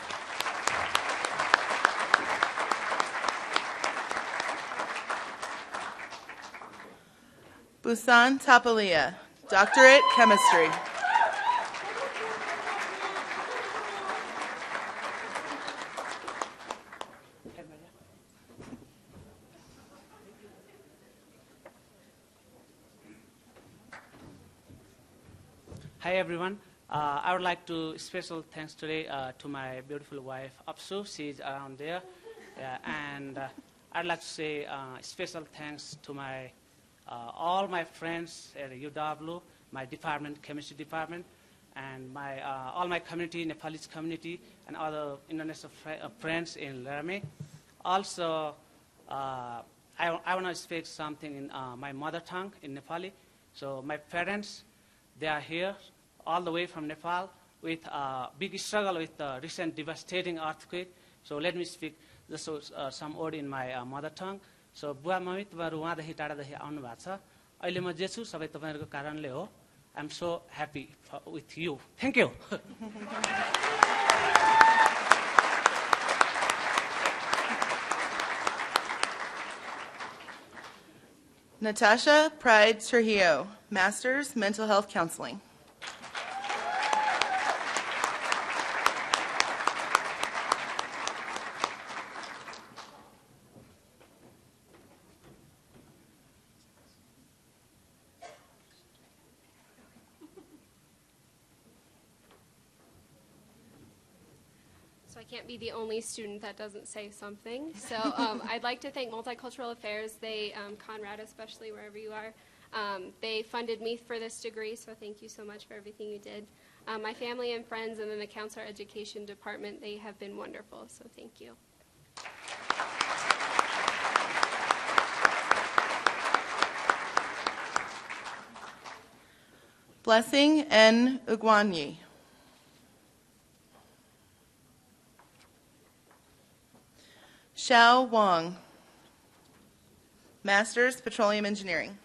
Busan Tapalia, Doctorate Chemistry. Hi everyone. I would like to special thanks today to my beautiful wife Apsu. She's around there, and I'd like to say special thanks to my all my friends at UW, my department, chemistry department, and my all my community, Nepalese community, and other international friends in Laramie. Also, I want to speak something in my mother tongue in Nepali. So my parents, they are here all the way from Nepal with a big struggle with the recent devastating earthquake. So let me speak just some word in my mother tongue. So बुवा mummy तपाईहरु उहाँदेखि टाढादेखि आउनु भएको छ अहिले म जे छु सबै तपाईहरुको कारणले हो I am so happy with you thank you Natasha Pride Trujillo, Master's Mental Health Counseling. So I can't be the only student that doesn't say something. So I'd like to thank Multicultural Affairs, they, Conrad especially, wherever you are, they funded me for this degree, so thank you so much for everything you did. My family and friends, and then the Counselor Education Department, they have been wonderful, so thank you. Blessing N. Ugwanyi. Xiao Wang, Master's Petroleum Engineering.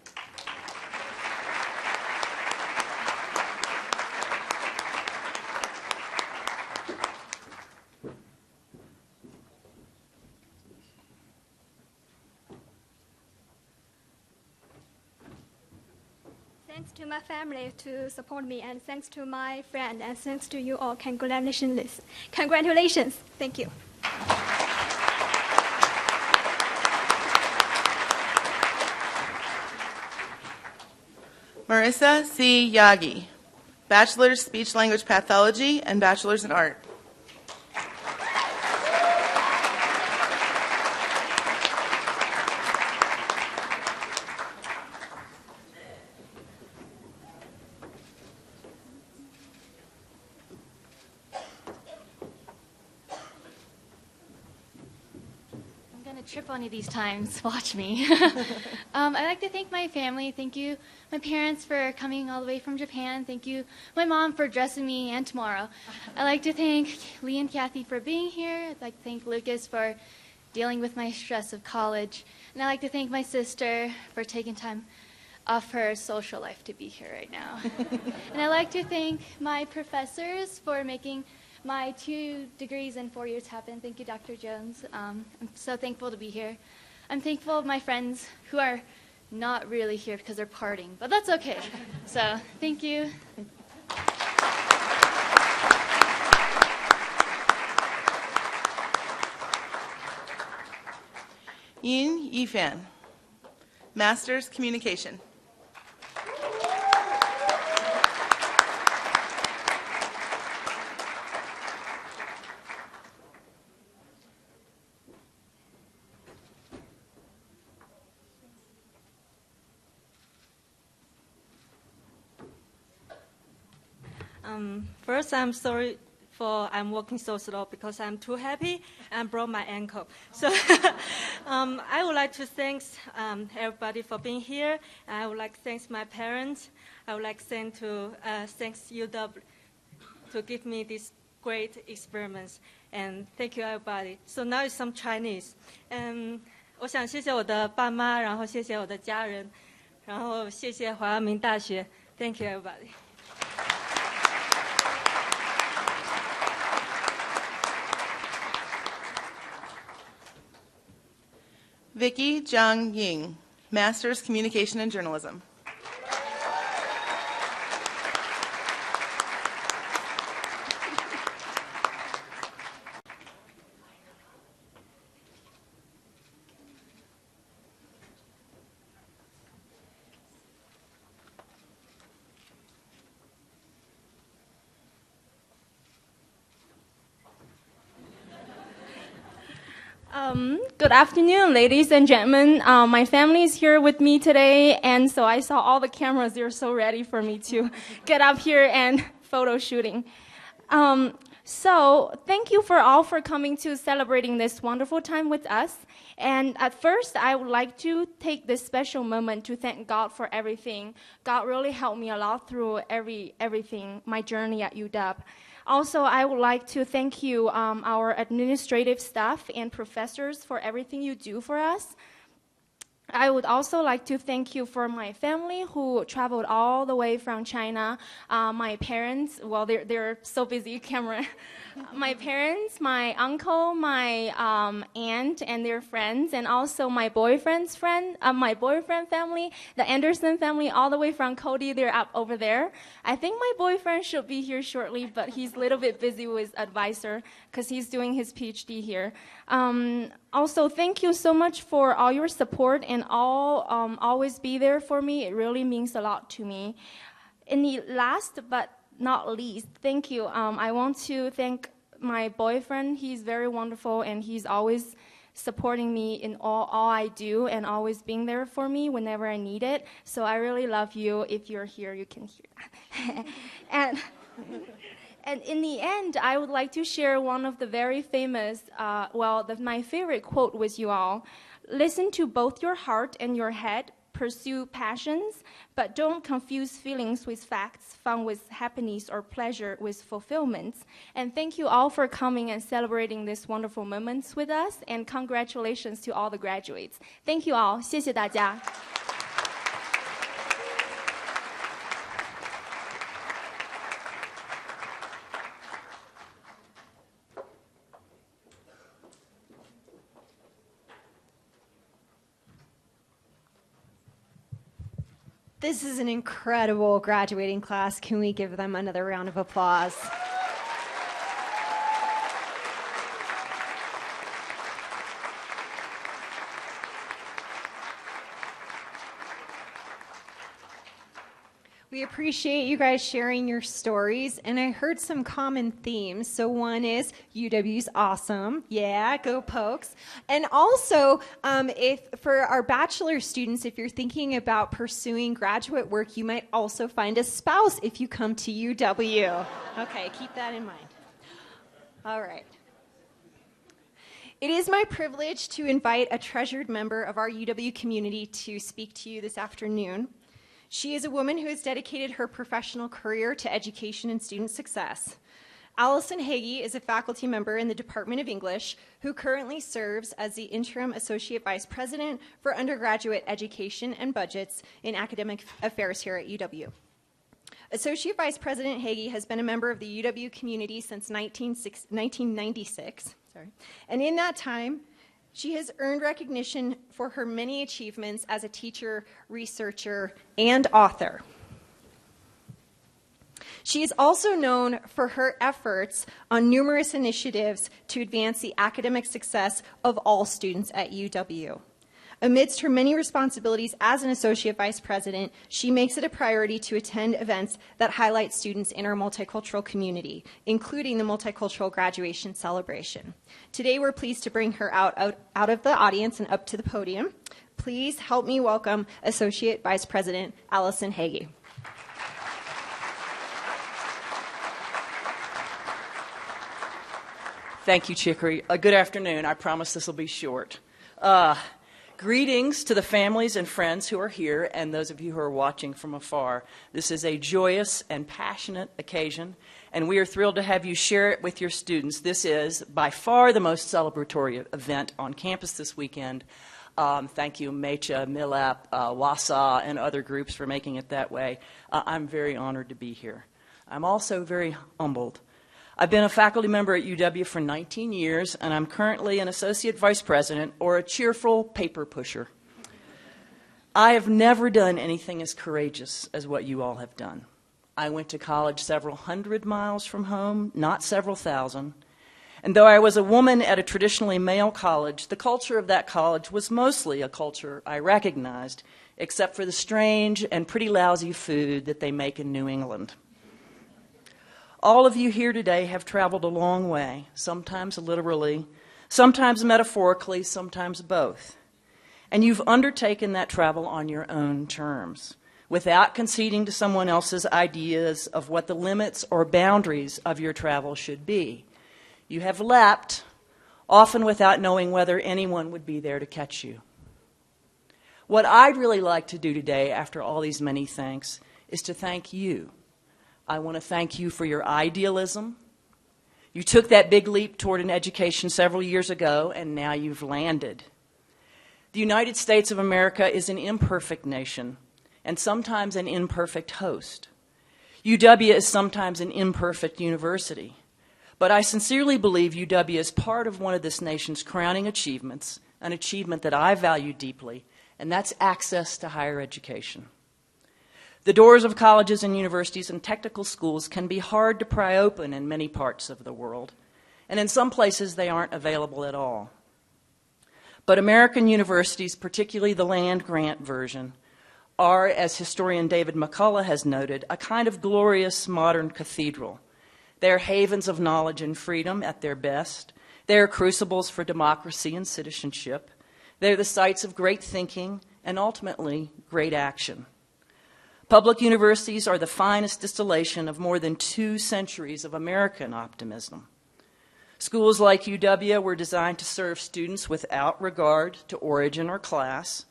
Thanks to my family to support me, and thanks to my friend, and thanks to you all. Congratulations. Congratulations. Thank you. Marissa C. Yagi, Bachelor's Speech Language Pathology and Bachelor's in Art. I'm going to trip on you these times. Watch me. I'd like to thank my family. Thank you, my parents, for coming all the way from Japan. Thank you, my mom, for dressing me and tomorrow. I'd like to thank Lee and Kathy for being here. I'd like to thank Lucas for dealing with my stress of college. And I'd like to thank my sister for taking time off her social life to be here right now. And I'd like to thank my professors for making my 2 degrees in 4 years happen. Thank you, Dr. Jones. I'm so thankful to be here. I'm thankful of my friends who are not really here because they're partying, but that's okay. So thank you. Yin Yifan, Master's Communication. First, I'm sorry for I'm walking so slow because I'm too happy and broke my ankle. So I would like to thank everybody for being here. I would like to thank my parents. I would like to thanks UW to give me this great experiments. And thank you everybody. So now it's some Chinese. 我想谢谢我的爸妈，然后谢谢我的家人，然后谢谢华阳明大学。Thank you everybody. Vicky Zhang Ying, Master's Communication and Journalism. Good afternoon, ladies and gentlemen. My family is here with me today, and so I saw all the cameras. They're so ready for me to get up here and photo shooting. So thank you for all for coming to celebrating this wonderful time with us. And at first, I would like to take this special moment to thank God for everything. God really helped me a lot through everything, my journey at UW. Also, I would like to thank you, our administrative staff and professors, for everything you do for us. I would also like to thank you for my family who traveled all the way from China. My parents, well, they're so busy, camera. My parents, my uncle, my aunt and their friends, and also my boyfriend's friend, my boyfriend family, the Anderson family, all the way from Cody. They're up over there. I think my boyfriend should be here shortly, but he's a little bit busy with advisor because he's doing his PhD here. Also, thank you so much for all your support and always be there for me. It really means a lot to me. In the last but not least, thank you. I want to thank my boyfriend. He's very wonderful, and he's always supporting me in all I do and always being there for me whenever I need it. So I really love you. If you're here, you can hear that. And in the end, I would like to share one of the very famous, my favorite quote with you all. Listen to both your heart and your head. Pursue passions, but don't confuse feelings with facts, fun with happiness, or pleasure with fulfillments. And thank you all for coming and celebrating these wonderful moments with us. And congratulations to all the graduates. Thank you all. 谢谢大家. This is an incredible graduating class. Can we give them another round of applause? We appreciate you guys sharing your stories, and I heard some common themes. So one is UW's awesome. Yeah, go Pokes. And also, if for our bachelor students, if you're thinking about pursuing graduate work, you might also find a spouse if you come to UW. Okay, keep that in mind. All right. It is my privilege to invite a treasured member of our UW community to speak to you this afternoon. She is a woman who has dedicated her professional career to education and student success. Allison Hagee is a faculty member in the Department of English who currently serves as the Interim Associate Vice President for Undergraduate Education and Budgets in Academic Affairs here at UW. Associate Vice President Hagee has been a member of the UW community since 1996, and in that time, she has earned recognition for her many achievements as a teacher, researcher, and author. She is also known for her efforts on numerous initiatives to advance the academic success of all students at UW. Amidst her many responsibilities as an associate vice president, she makes it a priority to attend events that highlight students in our multicultural community, including the Multicultural Graduation Celebration. Today, we're pleased to bring her out of the audience and up to the podium. Please help me welcome Associate Vice President Allison Hagee. Thank you, Chicory. Good afternoon. I promise this will be short. Greetings to the families and friends who are here and those of you who are watching from afar. This is a joyous and passionate occasion, and we are thrilled to have you share it with your students. This is by far the most celebratory event on campus this weekend. Thank you, Mecha, Milap, WASA, and other groups for making it that way. I'm very honored to be here. I'm also very humbled. I've been a faculty member at UW for 19 years, and I'm currently an associate vice president or a cheerful paper pusher. I have never done anything as courageous as what you all have done. I went to college several hundred miles from home, not several thousand. And though I was a woman at a traditionally male college, the culture of that college was mostly a culture I recognized, except for the strange and pretty lousy food that they make in New England. All of you here today have traveled a long way, sometimes literally, sometimes metaphorically, sometimes both. And you've undertaken that travel on your own terms, without conceding to someone else's ideas of what the limits or boundaries of your travel should be. You have leapt, often without knowing whether anyone would be there to catch you. What I'd really like to do today, after all these many thanks, is to thank you. I want to thank you for your idealism. You took that big leap toward an education several years ago, and now you've landed. The United States of America is an imperfect nation, and sometimes an imperfect host. UW is sometimes an imperfect university. But I sincerely believe UW is part of one of this nation's crowning achievements, an achievement that I value deeply, and that's access to higher education. The doors of colleges and universities and technical schools can be hard to pry open in many parts of the world, and in some places they aren't available at all. But American universities, particularly the land-grant version, are, as historian David McCullough has noted, a kind of glorious modern cathedral. They are havens of knowledge and freedom at their best. They are crucibles for democracy and citizenship. They are the sites of great thinking and ultimately great action. Public universities are the finest distillation of more than 2 centuries of American optimism. Schools like UW were designed to serve students without regard to origin or class.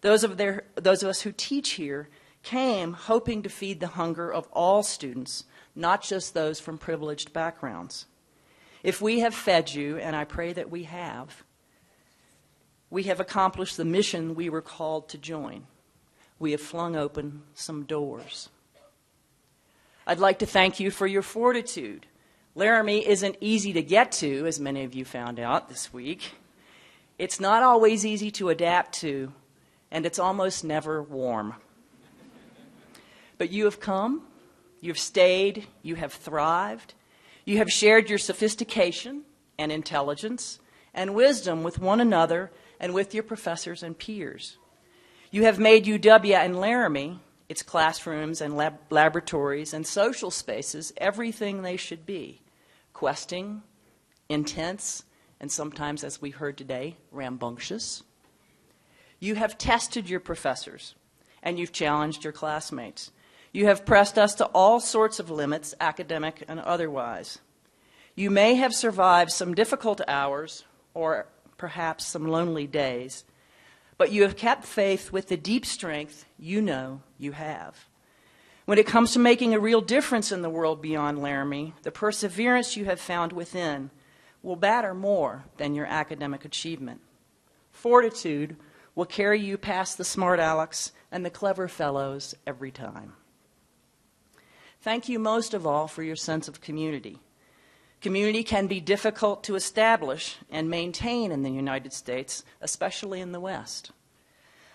Those of us who teach here came hoping to feed the hunger of all students, not just those from privileged backgrounds. If we have fed you, and I pray that we have accomplished the mission we were called to join. We have flung open some doors. I'd like to thank you for your fortitude. Laramie isn't easy to get to, as many of you found out this week. It's not always easy to adapt to, and it's almost never warm. But you have come, you've stayed, you have thrived, you have shared your sophistication and intelligence and wisdom with one another and with your professors and peers. You have made UW and Laramie, its classrooms and laboratories and social spaces, everything they should be: questing, intense, and sometimes, as we heard today, rambunctious. You have tested your professors, and you've challenged your classmates. You have pressed us to all sorts of limits, academic and otherwise. You may have survived some difficult hours or perhaps some lonely days, but you have kept faith with the deep strength you know you have. When it comes to making a real difference in the world beyond Laramie, the perseverance you have found within will matter more than your academic achievement. Fortitude will carry you past the smart Alex and the clever fellows every time. Thank you most of all for your sense of community. Community can be difficult to establish and maintain in the United States, especially in the West.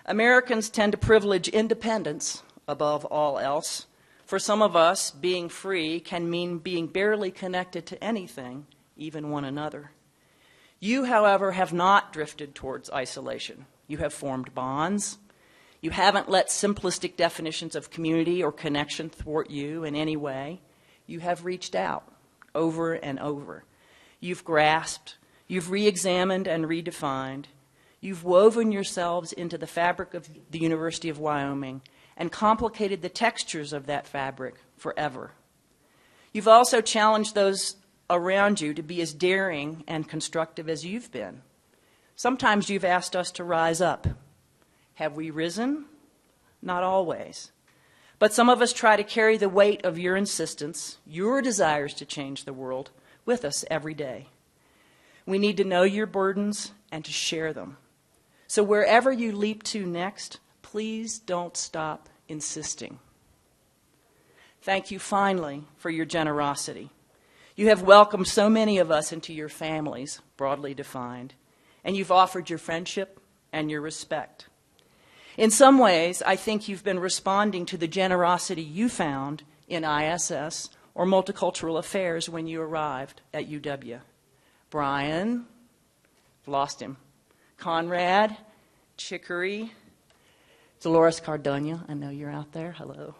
Americans tend to privilege independence above all else. For some of us, being free can mean being barely connected to anything, even one another. You, however, have not drifted towards isolation. You have formed bonds. You haven't let simplistic definitions of community or connection thwart you in any way. You have reached out over and over. You've grasped, you've re-examined and redefined. You've woven yourselves into the fabric of the University of Wyoming and complicated the textures of that fabric forever. You've also challenged those around you to be as daring and constructive as you've been. Sometimes you've asked us to rise up. Have we risen? Not always. But some of us try to carry the weight of your insistence, your desires to change the world, with us every day. We need to know your burdens and to share them. So wherever you leap to next, please don't stop insisting. Thank you finally for your generosity. You have welcomed so many of us into your families, broadly defined, and you've offered your friendship and your respect. In some ways, I think you've been responding to the generosity you found in ISS or Multicultural Affairs when you arrived at UW. Brian, lost him. Conrad, Chicory, Dolores Cardona, I know you're out there, hello.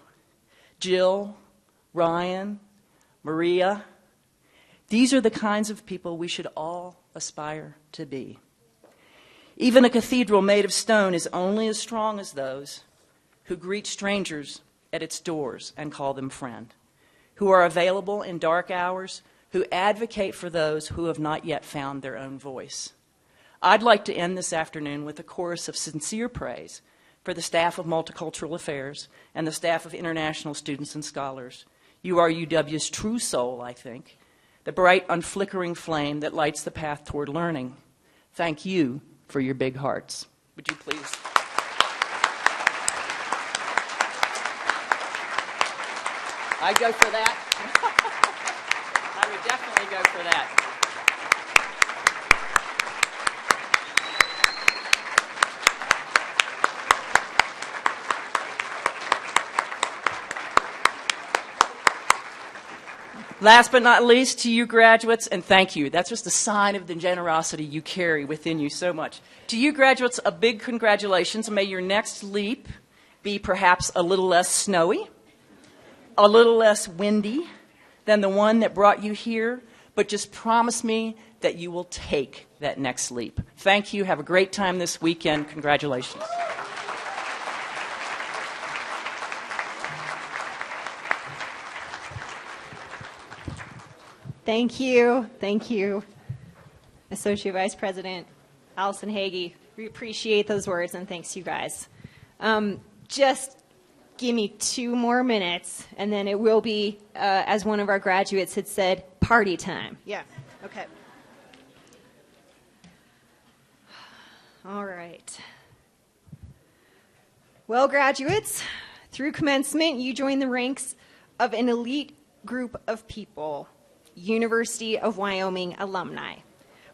Jill, Ryan, Maria. These are the kinds of people we should all aspire to be. Even a cathedral made of stone is only as strong as those who greet strangers at its doors and call them friend, who are available in dark hours, who advocate for those who have not yet found their own voice. I'd like to end this afternoon with a chorus of sincere praise for the staff of Multicultural Affairs and the staff of International Students and Scholars. You are UW's true soul, I think, the bright, unflickering flame that lights the path toward learning. Thank you for your big hearts. Would you please? I'd go for that. I would definitely go for that. Last but not least, to you graduates, and thank you. That's just a sign of the generosity you carry within you so much. To you graduates, a big congratulations. May your next leap be perhaps a little less snowy, a little less windy than the one that brought you here, but just promise me that you will take that next leap. Thank you. Have a great time this weekend. Congratulations. Thank you. Thank you, Associate Vice President Allison Hagee. We appreciate those words, and thanks, you guys. Just give me 2 more minutes, and then it will be, as one of our graduates had said, party time. Yeah, okay. All right. Well, graduates, through commencement, you join the ranks of an elite group of people, University of Wyoming alumni.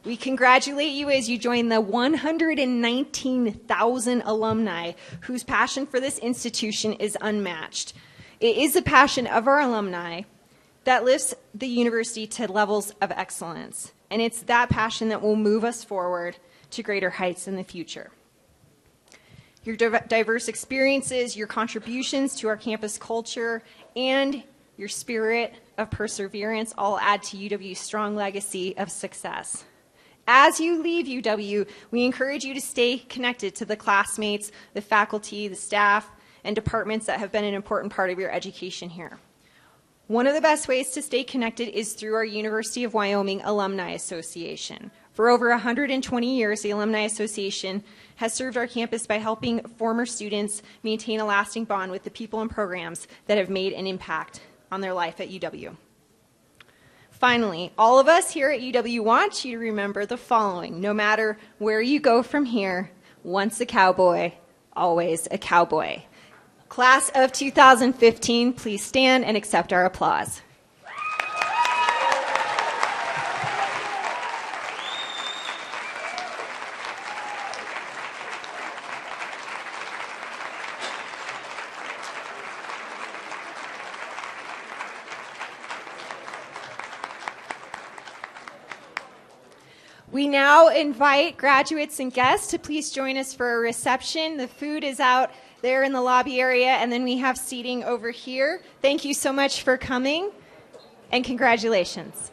We congratulate you as you join the 119,000 alumni whose passion for this institution is unmatched. It is the passion of our alumni that lifts the university to levels of excellence, and it's that passion that will move us forward to greater heights in the future. Your diverse experiences, your contributions to our campus culture, and your spirit of perseverance all add to UW's strong legacy of success. As you leave UW, we encourage you to stay connected to the classmates, the faculty, the staff, and departments that have been an important part of your education here. One of the best ways to stay connected is through our University of Wyoming Alumni Association. For over 120 years, the Alumni Association has served our campus by helping former students maintain a lasting bond with the people and programs that have made an impact on their life at UW. Finally, all of us here at UW want you to remember the following. No matter where you go from here, once a cowboy, always a cowboy. Class of 2015, please stand and accept our applause. We now invite graduates and guests to please join us for a reception. The food is out there in the lobby area, and then we have seating over here. Thank you so much for coming, and congratulations.